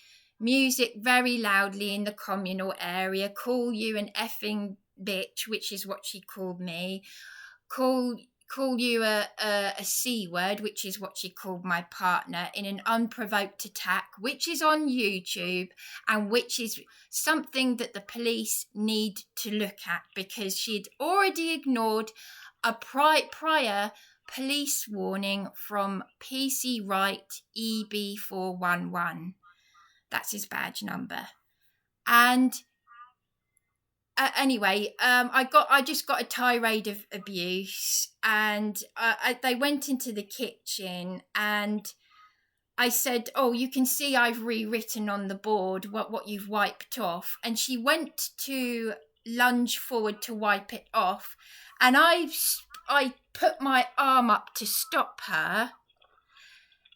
A: music very loudly in the communal area, call you an effing bitch, which is what she called me, call you a C word, which is what she called my partner, in an unprovoked attack, which is on YouTube and which is something that the police need to look at because she'd already ignored a prior police warning from PC Right EB411. That's his badge number. And anyway, I just got a tirade of abuse, and they went into the kitchen, and I said, "Oh, you can see I've rewritten on the board what you've wiped off." And she went to lunge forward to wipe it off, and I put my arm up to stop her.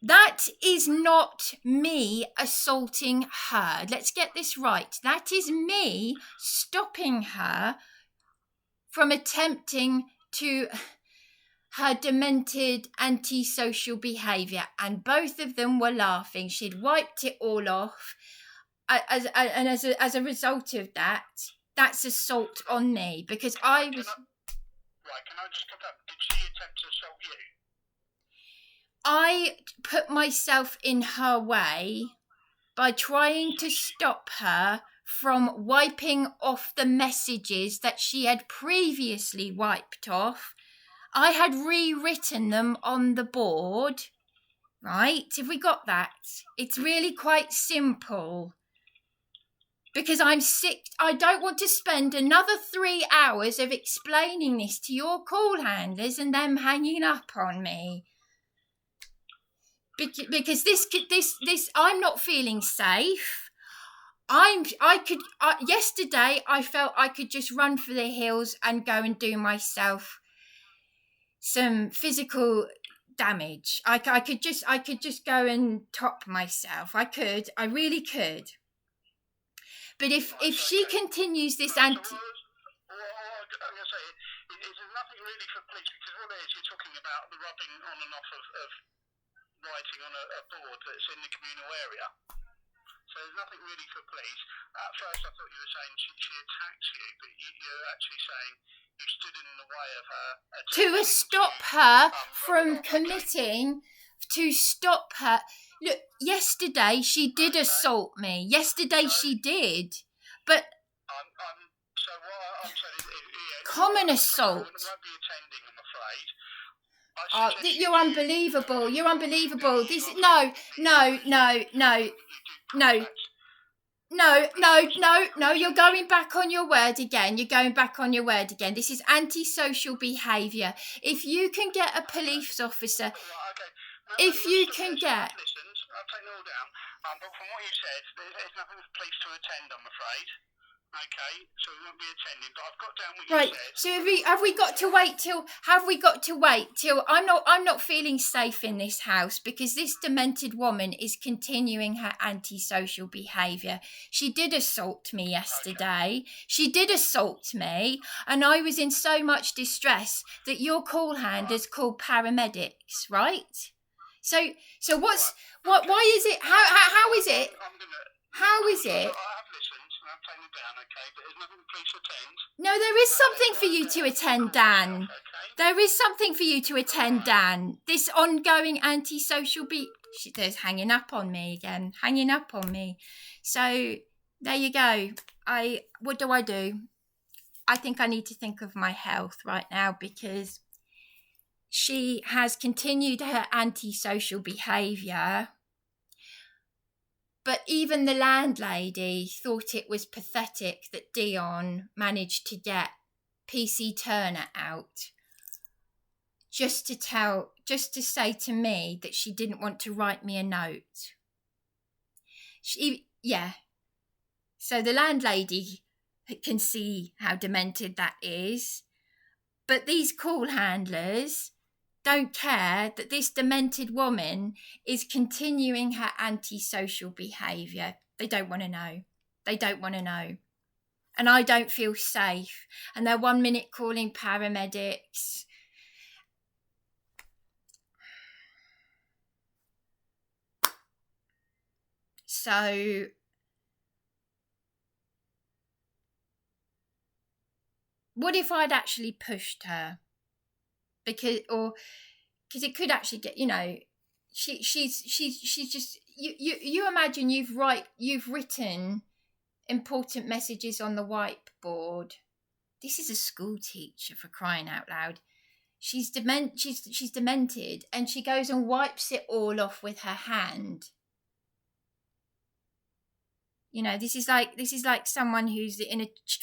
A: That is not me assaulting her. Let's get this right. That is me stopping her from attempting to her demented antisocial behaviour. And both of them were laughing. She'd wiped it all off. As a result of that, that's assault on me because I was...
B: Right, can I just confirm? Did she attempt to assault you?
A: I put myself in her way by trying to stop her from wiping off the messages that she had previously wiped off. I had rewritten them on the board, right? Have we got that? It's really quite simple. Because I'm sick. I don't want to spend another 3 hours of explaining this to your call handlers and them hanging up on me. Because this I'm not feeling safe. Yesterday I felt I could just run for the hills and go and do myself some physical damage. I could just go and top myself. I really could. But if she continues this
B: I'm going to say, there's nothing really for police, because what it is, you're talking about the rubbing on and off of writing on a board that's in the communal area. So there's nothing really for police. At first I thought you were saying she attacked you, but you're actually saying you stood in the way of her.
A: To stop her from committing, to stop her. Look, yesterday she did assault me. Yesterday she did. But
B: so what I'm saying is,
A: common assault.
B: I won't be attending, I'm afraid.
A: Oh, you're unbelievable. You're unbelievable. This no. You're going back on your word again. This is antisocial behaviour. If you can get a police officer, if you can get...
B: I'll take it all down. But from what you said, there's nothing for police to attend, I'm afraid. Okay, so we won't be attending, but I've got down what
A: Right.
B: you said.
A: So have we got to wait till? Have we got to wait till? I'm not feeling safe in this house because this demented woman is continuing her antisocial behaviour. She did assault me yesterday. She did assault me, and I was in so much distress that your call handlers called paramedics. Right. So what's what? Why is it? How is it? How is it?
B: I have listened and I've taken it down, okay, but there's nothing the police attend.
A: No, there is something for you to attend, Dan. There is something for you to attend, Dan. This ongoing antisocial there's hanging up on me again. Hanging up on me. So there you go. What do? I think I need to think of my health right now because she has continued her antisocial behaviour. But even the landlady thought it was pathetic that DIONNE managed to get PC Turner out just to say to me that she didn't want to write me a note. So the landlady can see how demented that is. But these call handlers don't care that this demented woman is continuing her antisocial behaviour. They don't want to know. They don't want to know. And I don't feel safe. And they're 1 minute calling paramedics. So what if I'd actually pushed her? Because it could actually get, she's just you imagine you've written important messages on the whiteboard. This is a school teacher, for crying out loud. She's demented, and she goes and wipes it all off with her hand. This is like someone who's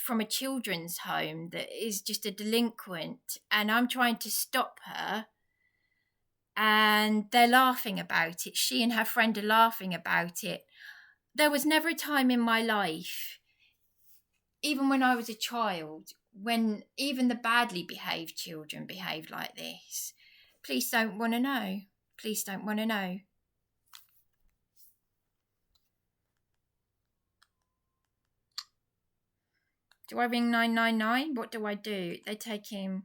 A: from a children's home that is just a delinquent, and I'm trying to stop her, and they're laughing about it. She and her friend are laughing about it. There was never a time in my life, even when I was a child, when even the badly behaved children behaved like this. Police don't want to know. Police don't want to know. Do I ring 999? What do I do? They take him.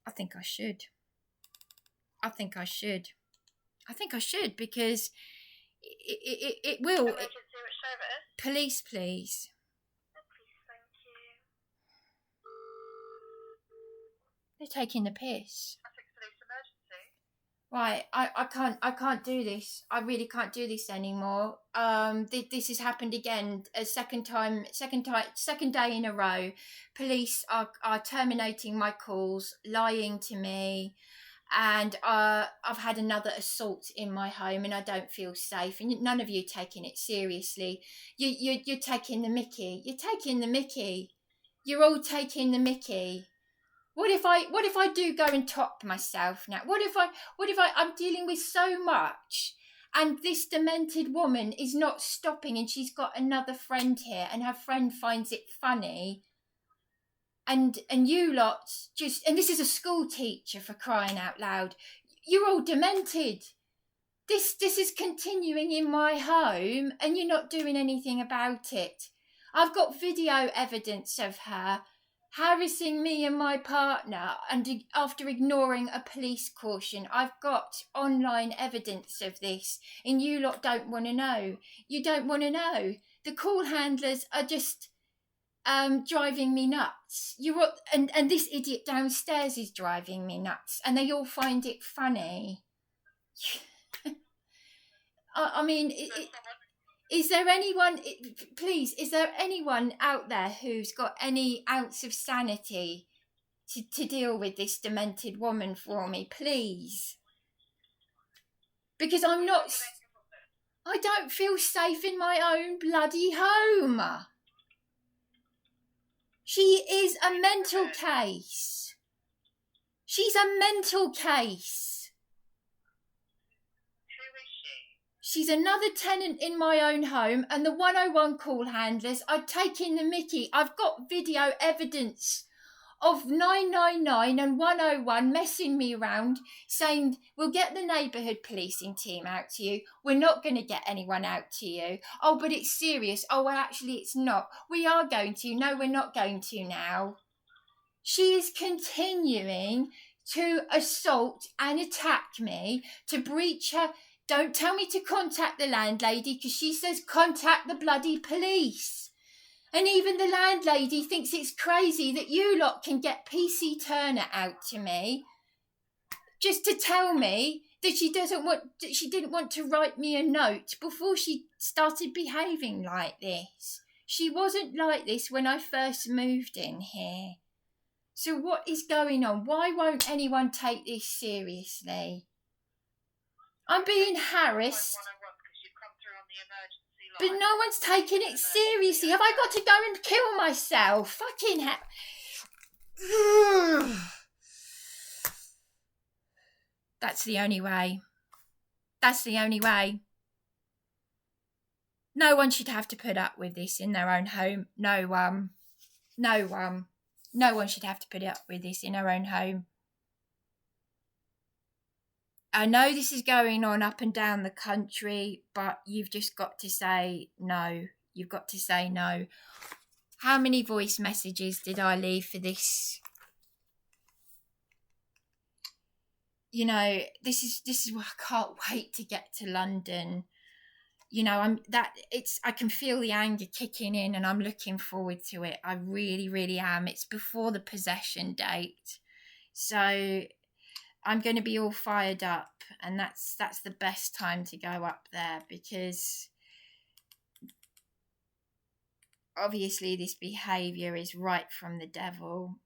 A: I think I should. I think I should because it will.
B: Emergency service?
A: Police, please.
B: Please, thank you.
A: They're taking the piss.
B: Traffic police emergency.
A: Right, I can't do this. I really can't do this anymore. This has happened again. A second day in a row. Police are terminating my calls, lying to me, and I've had another assault in my home, and I don't feel safe. And none of you are taking it seriously. You're taking the mickey. You're taking the mickey. You're all taking the mickey. What if I do go and top myself now? What if I'm dealing with so much, and this demented woman is not stopping, and she's got another friend here, and her friend finds it funny, and you lot and this is a school teacher, for crying out loud. You're all demented. This is continuing in my home, and you're not doing anything about it. I've got video evidence of her harassing me and my partner, and after ignoring a police caution. I've got online evidence of this, and you lot don't want to know. You don't want to know. The call handlers are just driving me nuts. And this idiot downstairs is driving me nuts, and they all find it funny. I mean, is there anyone, please, is there anyone out there who's got any ounce of sanity to deal with this demented woman for me, please? Because I don't feel safe in my own bloody home. She is a mental case. She's a mental case.
B: Who is she?
A: She's another tenant in my own home, and the 101 call handlers are taking the mickey. I've got video evidence of 999 and 101 messing me around, saying, we'll get the neighbourhood policing team out to you. We're not going to get anyone out to you. Oh, but it's serious. Oh, well, actually, it's not. We are going to. No, we're not going to now. She is continuing to assault and attack me, to breach her. Don't tell me to contact the landlady, because she says contact the bloody police. And even the landlady thinks it's crazy that you lot can get PC Turner out to me just to tell me that she didn't want to write me a note before she started behaving like this. She wasn't like this when I first moved in here. So what is going on? Why won't anyone take this seriously? I'm being harassed, but no one's taking it seriously. Have I got to go and kill myself? Fucking hell. That's the only way. That's the only way. No one should have to put up with this in their own home. No one should have to put up with this in their own home. I know this is going on up and down the country, but you've just got to say no. You've got to say no. How many voice messages did I leave for this? You know, this is why I can't wait to get to London. You know, I can feel the anger kicking in, and I'm looking forward to it. I really, really am. It's before the possession date. So I'm going to be all fired up, and that's the best time to go up there, because obviously this behaviour is right from the devil.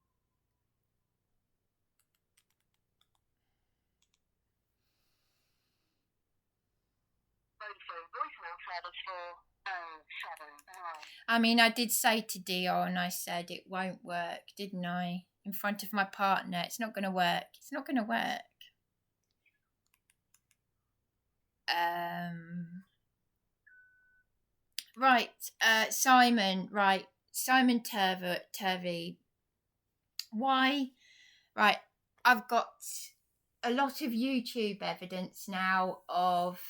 A: I mean, I did say to DIONNE, I said it won't work, didn't I? In front of my partner, it's not going to work. It's not going to work. Right, Simon. Right, Simon Turvey. Why? Right, I've got a lot of YouTube evidence now of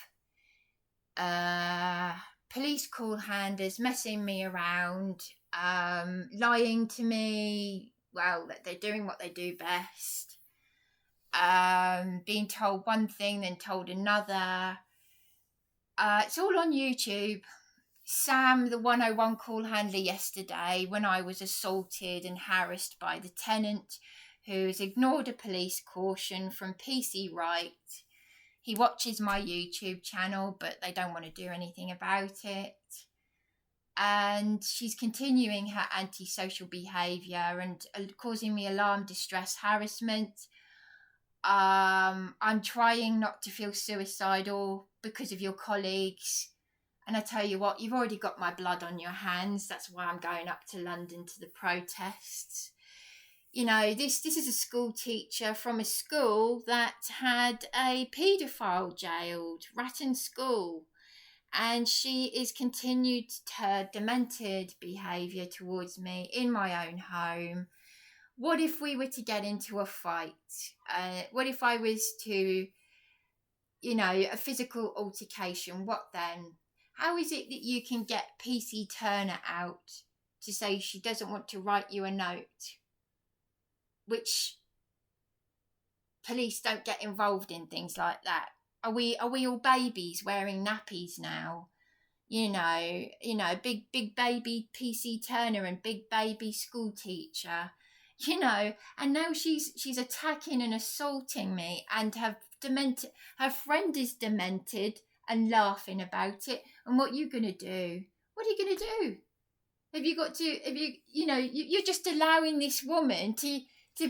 A: police call handlers messing me around, lying to me. Well, that they're doing what they do best. Being told one thing, then told another. It's all on YouTube. Sam, the 101 call handler yesterday, when I was assaulted and harassed by the tenant, who's ignored a police caution from PC Right. He watches my YouTube channel, but they don't want to do anything about it. And she's continuing her antisocial behaviour and causing me alarm, distress, harassment. I'm trying not to feel suicidal because of your colleagues. And I tell you what, you've already got my blood on your hands. That's why I'm going up to London to the protests. You know, this is a school teacher from a school that had a paedophile jailed, Ratton School. And she is continued her demented behaviour towards me in my own home. What if we were to get into a fight? What if I was to, you know, a physical altercation? What then? How is it that you can get PC Turner out to say she doesn't want to write you a note? Which police don't get involved in things like that. Are we all babies wearing nappies now? You know, big baby PC Turner and big baby school teacher. You know, and now she's attacking and assaulting me, and her friend is demented and laughing about it. And what are you gonna do? What are you gonna do? You're just allowing this woman to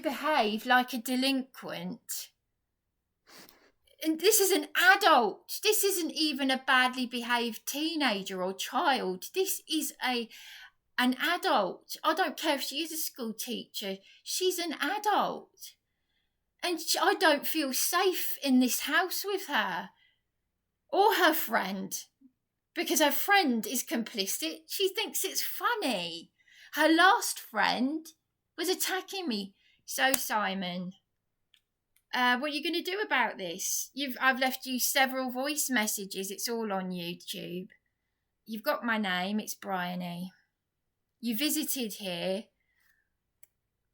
A: behave like a delinquent. And this is an adult. This isn't even a badly behaved teenager or child. This is an adult. I don't care if she is a school teacher. She's an adult. And I don't feel safe in this house with her. or her friend, because her friend is complicit. She thinks it's funny. Her last friend was attacking me. So, Simon, what are you going to do about this? I've left you several voice messages. It's all on YouTube. You've got my name. It's Bryony. You visited here.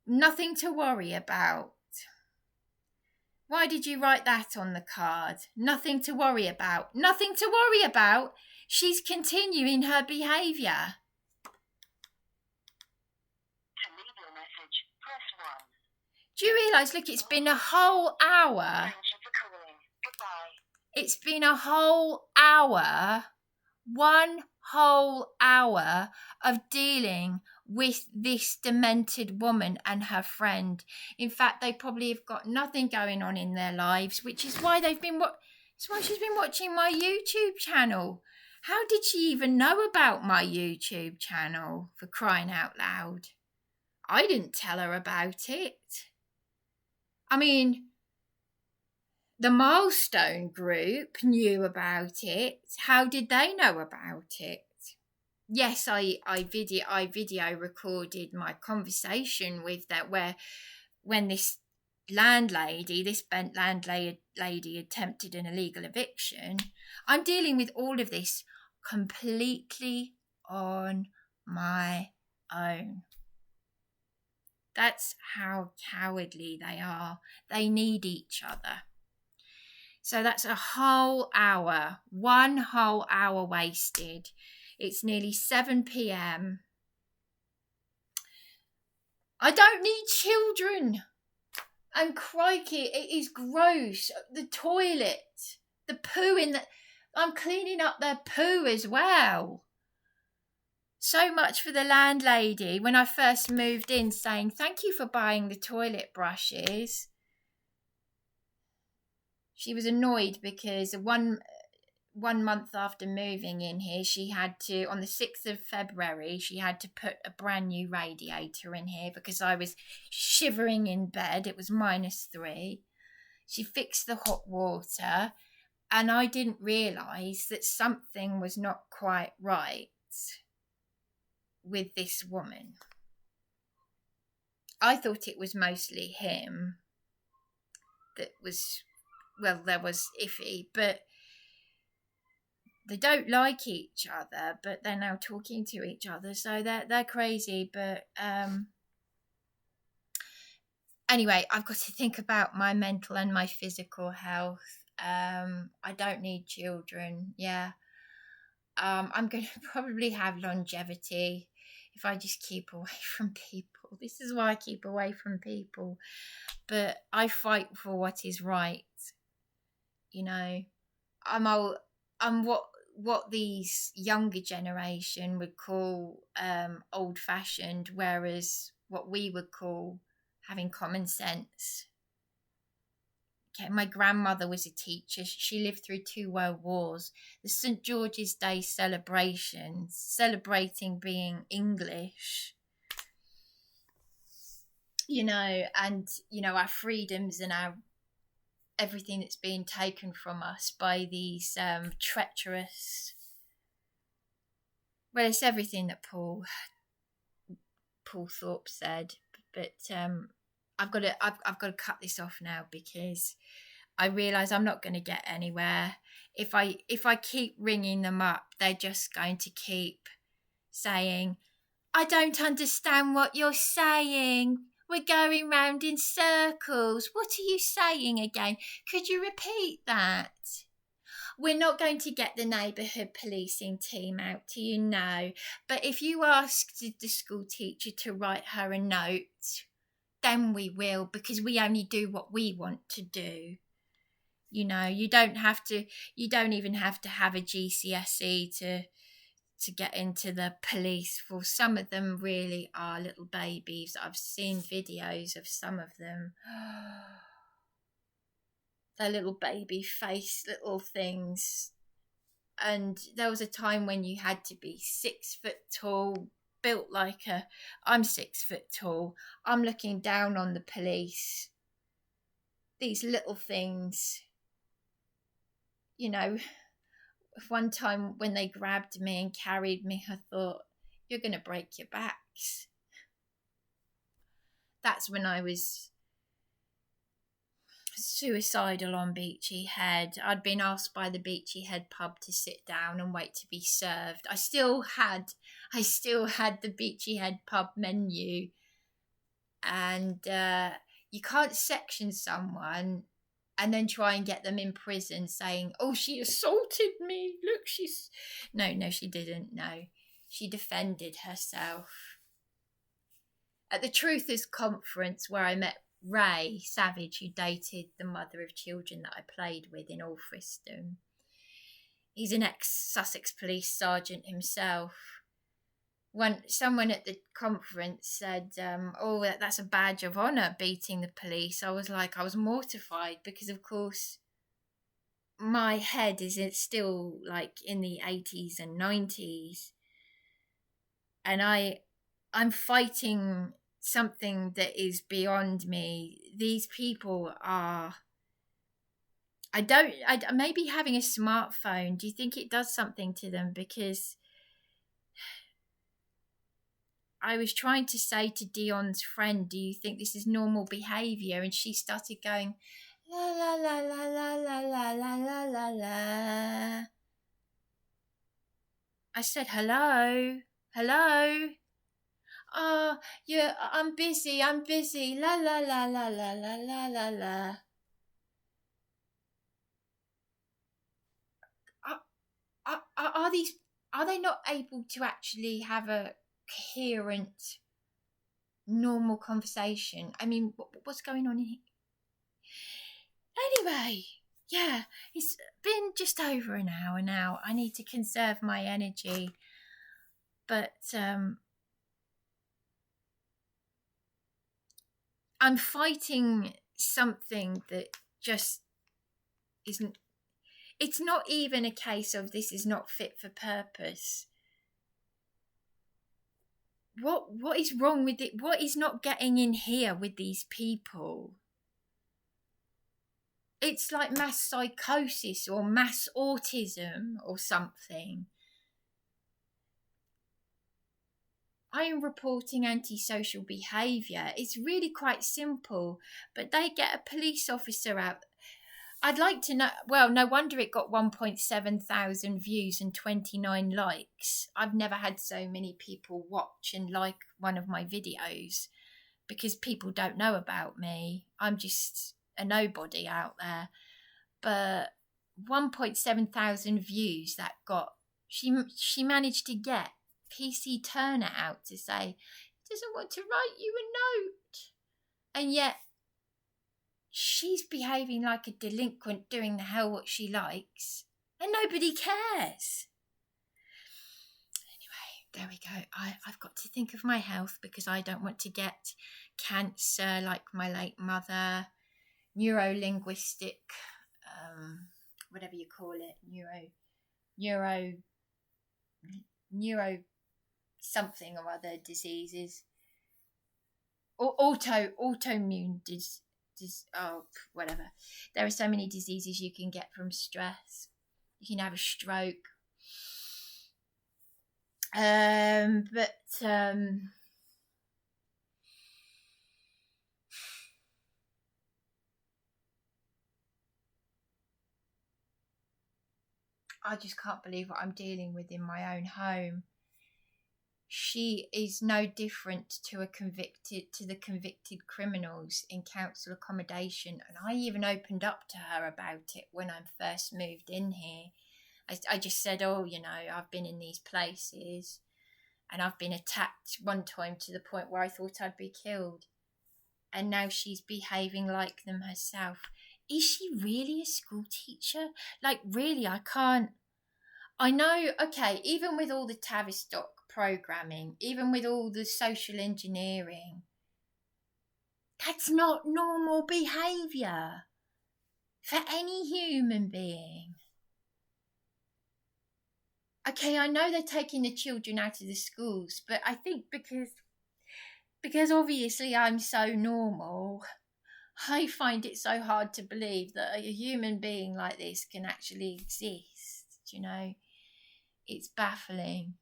A: Nothing to worry about. Why did you write that on the card? Nothing to worry about. Nothing to worry about. She's continuing her behaviour.
B: To leave your message, press 1.
A: Do you realise, look, it's been a whole hour.
B: Thank you for calling. Goodbye.
A: It's been a whole hour, 1 whole hour of dealing with this demented woman and her friend. In fact, they probably have got nothing going on in their lives, which is why it's why she's been watching my YouTube channel. How did she even know about my YouTube channel, for crying out loud? I didn't tell her about it. I mean, the Milestone group knew about it. How did they know about it? Yes, I video recorded my conversation with that, when this bent landlady attempted an illegal eviction. I'm dealing with all of this completely on my own. That's how cowardly they are. They need each other. So that's a whole hour, 1 whole hour wasted. It's nearly 7 p.m. I don't need children. And crikey, it is gross. The toilet, the poo I'm cleaning up their poo as well. So much for the landlady when I first moved in saying, thank you for buying the toilet brushes. She was annoyed because one month after moving in here, she had to, on the 6th of February, she had to put a brand new radiator in here because I was shivering in bed. It was -3. She fixed the hot water and I didn't realise that something was not quite right with this woman. I thought it was mostly him that was, well, there was iffy, but they don't like each other, but they're now talking to each other, so they're crazy. But anyway, I've got to think about my mental and my physical health. I don't need children. Yeah. I'm going to probably have longevity if I just keep away from people. This is why I keep away from people. But I fight for what is right. You know, I'm what these younger generation would call old-fashioned, whereas what we would call having common sense. Okay, my grandmother was a teacher. She lived through 2 world wars. The St. George's Day celebrations, celebrating being English, you know, and, you know, our freedoms and our everything that's being taken from us by these treacherous, well, it's everything that Paul Thorpe said, but I've got to cut this off now because I realise I'm not going to get anywhere. If I keep ringing them up, they're just going to keep saying, I don't understand what you're saying. We're going round in circles. What are you saying again? Could you repeat that? We're not going to get the neighbourhood policing team out to you, no. But if you asked the school teacher to write her a note, then we will, because we only do what we want to do. You know, you don't even have to have a GCSE to get into the police. For some of them really are little babies. I've seen videos of some of them. Their little baby face, little things. And there was a time when you had to be 6 foot tall, built like I'm 6 foot tall. I'm looking down on the police. These little things, you know, one time when they grabbed me and carried me, I thought, you're going to break your backs. That's when I was suicidal on Beachy Head. I'd been asked by the Beachy Head pub to sit down and wait to be served. I still had the Beachy Head pub menu, and you can't section someone and then try and get them in prison saying, oh, she assaulted me, look, she's... No, she didn't, no. She defended herself. At the Truthers Conference, where I met Ray Savage, who dated the mother of children that I played with in Alfriston. He's an ex-Sussex police sergeant himself. Someone at the conference said, oh, that's a badge of honour, beating the police. I was mortified because, of course, my head is still like in the 80s and 90s. And I'm fighting something that is beyond me. These people are... maybe having a smartphone, do you think it does something to them? Because I was trying to say to Dionne's friend, do you think this is normal behaviour? And she started going, la la la la la la la la la la la. I said, hello. Oh, yeah, I'm busy. La la la la la la la la la. Are they not able to actually have a coherent, normal conversation? I mean, what's going on in here? Anyway, yeah, it's been just over an hour now. I need to conserve my energy, but I'm fighting something that just isn't... It's not even a case of this is not fit for purpose. What is wrong with it? What is not getting in here with these people? It's like mass psychosis or mass autism or something. I am reporting antisocial behaviour. It's really quite simple, but they get a police officer out. I'd like to know... Well, no wonder it got 1.7 thousand views and 29 likes. I've never had so many people watch and like one of my videos because people don't know about me. I'm just a nobody out there. But 1.7 thousand views that got... She managed to get PC Turner out to say, doesn't want to write you a note. And yet... she's behaving like a delinquent, doing the hell what she likes, and nobody cares. Anyway, there we go. I've got to think of my health because I don't want to get cancer like my late mother, neuro-linguistic, whatever you call it, neuro something or other diseases, or autoimmune disease. Whatever. There are so many diseases you can get from stress. You can have a stroke. I just can't believe what I'm dealing with in my own home. She is no different to the convicted criminals in council accommodation, and I even opened up to her about it when I first moved in here. I just said, oh, I've been in these places and I've been attacked one time to the point where I thought I'd be killed, and now she's behaving like them herself. Is she really a school teacher? Like, really, I know, okay, even with all the Tavistock programming, even with all the social engineering, that's not normal behaviour for any human being. Okay, I know they're taking the children out of the schools, but I think because obviously I'm so normal, I find it so hard to believe that a human being like this can actually exist. you know. It's baffling.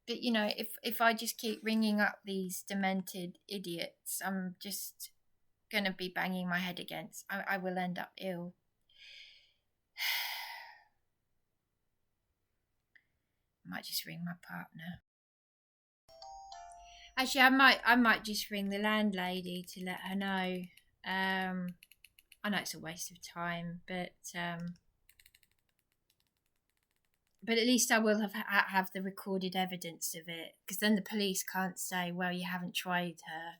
A: But, you know, if I just keep ringing up these demented idiots, I'm just going to be banging my head against. I will end up ill. I might just ring my partner. Actually, I might just ring the landlady to let her know. I know it's a waste of time, but at least I will have the recorded evidence of it, because then the police can't say, well, you haven't tried her.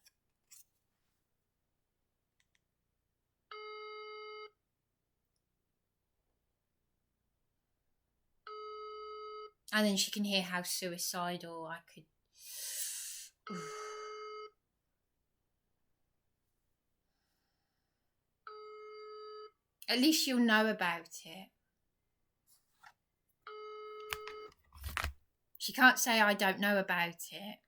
A: And then she can hear how suicidal I could. At least you'll know about it. She can't say I don't know about it.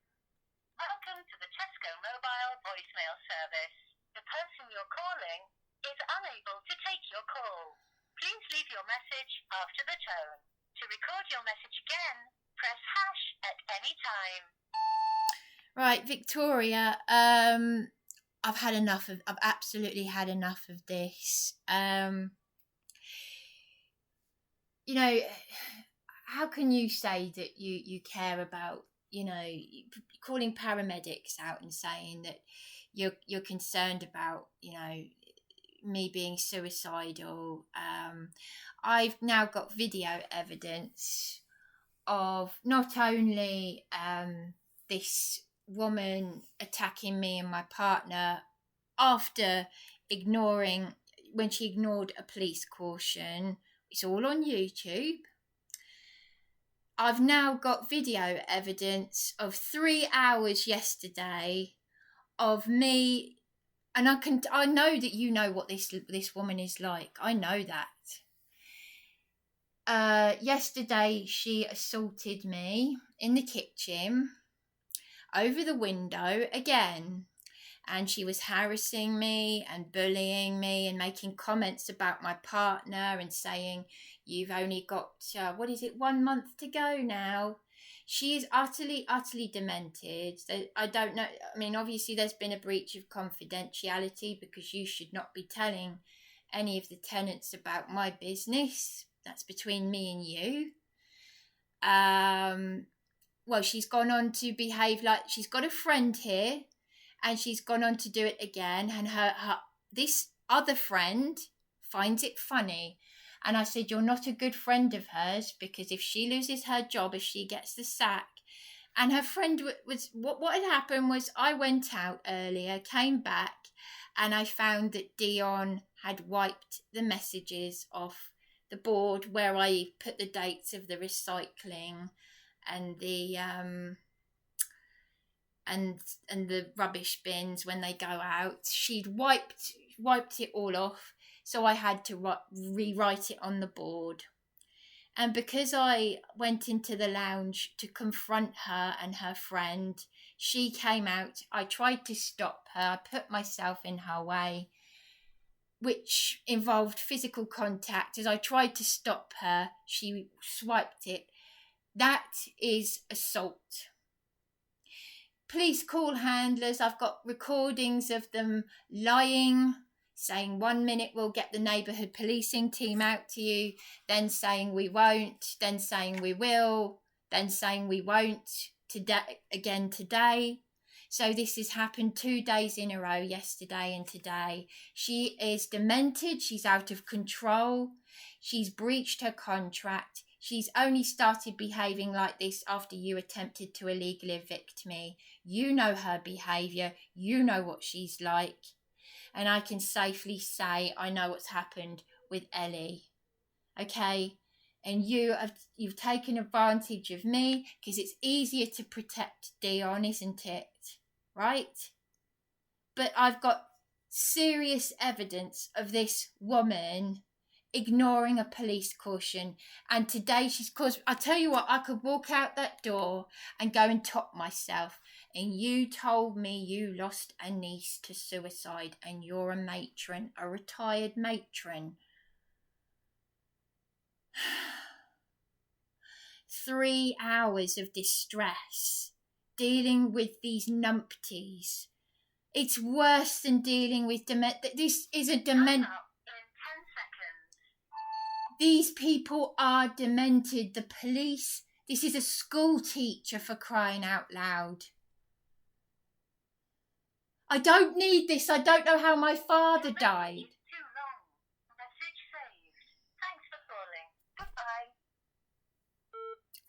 C: Welcome to the Tesco mobile voicemail service. The person you're calling is unable to take your call. Please leave your message after the tone. To record your message again, press hash at any time.
A: Right, Victoria, I've absolutely had enough of this. You know, how can you say that you care about, you know, calling paramedics out and saying that you're concerned about, you know, me being suicidal. I've now got video evidence of not only this woman attacking me and my partner after when she ignored a police caution. It's all on YouTube. I've now got video evidence of 3 hours yesterday of me, and I know that you know what this woman is like. I know that. Yesterday she assaulted me in the kitchen over the window again, and she was harassing me and bullying me and making comments about my partner and saying, you've only got 1 month to go now. She is utterly demented. I don't know. I mean, obviously there's been a breach of confidentiality, because you should not be telling any of the tenants about my business. That's between me and you. Well, she's gone on to behave like she's got a friend here, and she's gone on to do it again. And this other friend finds it funny. And I said, you're not a good friend of hers, because if she loses her job, if she gets the sack. And her friend what had happened was, I went out earlier, came back, and I found that DIONNE had wiped the messages off the board where I put the dates of the recycling and the and the rubbish bins when they go out. She'd wiped it all off. So I had to rewrite it on the board. And because I went into the lounge to confront her and her friend, she came out. I tried to stop her. I put myself in her way, which involved physical contact. As I tried to stop her, she swiped it. That is assault. Please call handlers. I've got recordings of them lying, saying 1 minute we'll get the neighbourhood policing team out to you, then saying we won't, then saying we will, then saying we won't today. So this has happened 2 days in a row, yesterday and today. She is demented. She's out of control. She's breached her contract. She's only started behaving like this after you attempted to illegally evict me. You know her behaviour. You know what she's like. And I can safely say I know what's happened with Ellie. Okay? And you've taken advantage of me, because it's easier to protect DIONNE, isn't it? Right? But I've got serious evidence of this woman ignoring a police caution. And today she's caused... I tell you what, I could walk out that door and go and top myself. And you told me you lost a niece to suicide, and you're a matron, a retired matron. 3 hours of distress dealing with these numpties. It's worse than dealing with demented. This is a demented. These people are demented. The police. This is a school teacher, for crying out loud. I don't need this. I don't know how my father died.
C: Too long. Message saved. Thanks for calling.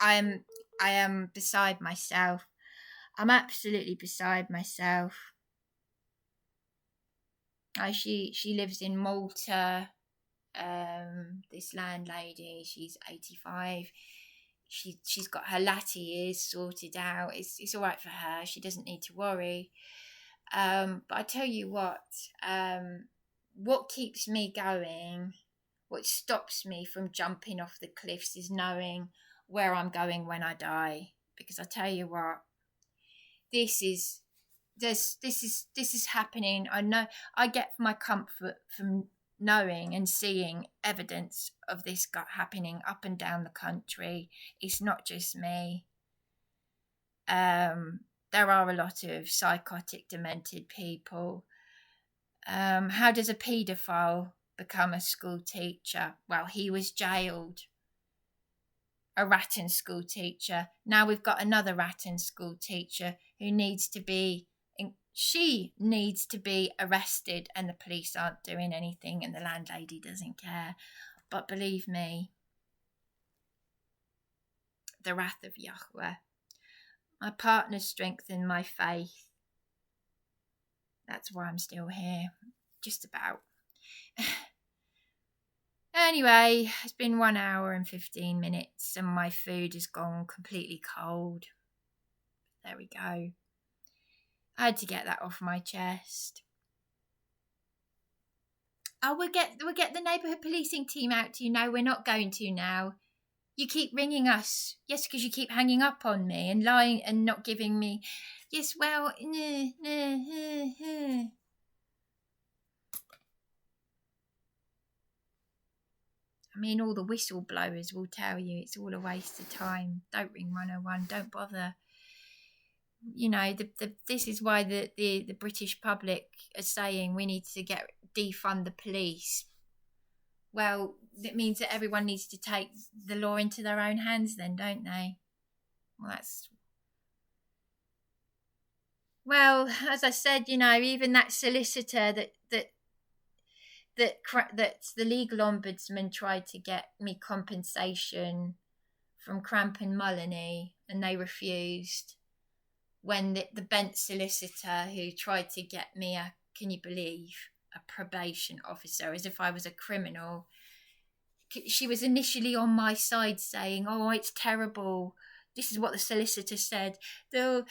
C: Goodbye.
A: I am beside myself. I'm absolutely beside myself. She lives in Malta. This landlady, she's 85. She's got her latte ears sorted out. It's all right for her. She doesn't need to worry. But I tell you what keeps me going, what stops me from jumping off the cliffs, is knowing where I'm going when I die. Because I tell you what, this is happening. I know I get my comfort from knowing and seeing evidence of this happening up and down the country. It's not just me. There are a lot of psychotic, demented people. How does a paedophile become a school teacher? Well, he was jailed. A rattan school teacher. Now we've got another rattan school teacher who needs to be, she needs to be arrested, and the police aren't doing anything, and the landlady doesn't care. But believe me, the wrath of Yahweh. My partner strengthened my faith. That's why I'm still here. Just about. Anyway, it's been 1 hour and 15 minutes and my food has gone completely cold. There we go. I had to get that off my chest. Oh, we'll get the neighbourhood policing team out to you. No, we're not going to now. You keep ringing us. Yes, because you keep hanging up on me and lying and not giving me. Yes, well. I mean, all the whistleblowers will tell you it's all a waste of time. Don't ring 101. Don't bother. You know, this is why the British public are saying we need to defund the police. Well, that means that everyone needs to take the law into their own hands then, don't they? Well, as I said, you know, even that solicitor that the legal ombudsman tried to get me compensation from Cramp and Mullany, and they refused. When the bent solicitor who tried to get me can you believe, a probation officer, as if I was a criminal. She was initially on my side saying, oh, it's terrible. This is what the solicitor said. The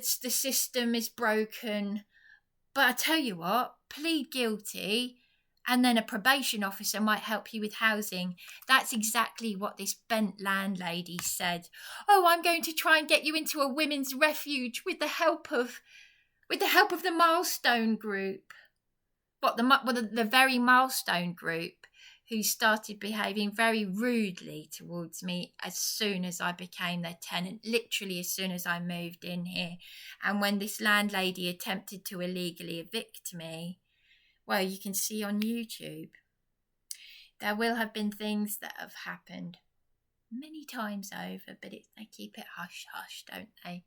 A: system is broken. But I tell you what, plead guilty and then a probation officer might help you with housing. That's exactly what this bent landlady said. Oh, I'm going to try and get you into a women's refuge with the help of the Milestone Group. The very Milestone Group who started behaving very rudely towards me as soon as I became their tenant, literally as soon as I moved in here. And when this landlady attempted to illegally evict me, well, you can see on YouTube, there will have been things that have happened many times over, but they keep it hush-hush, don't they?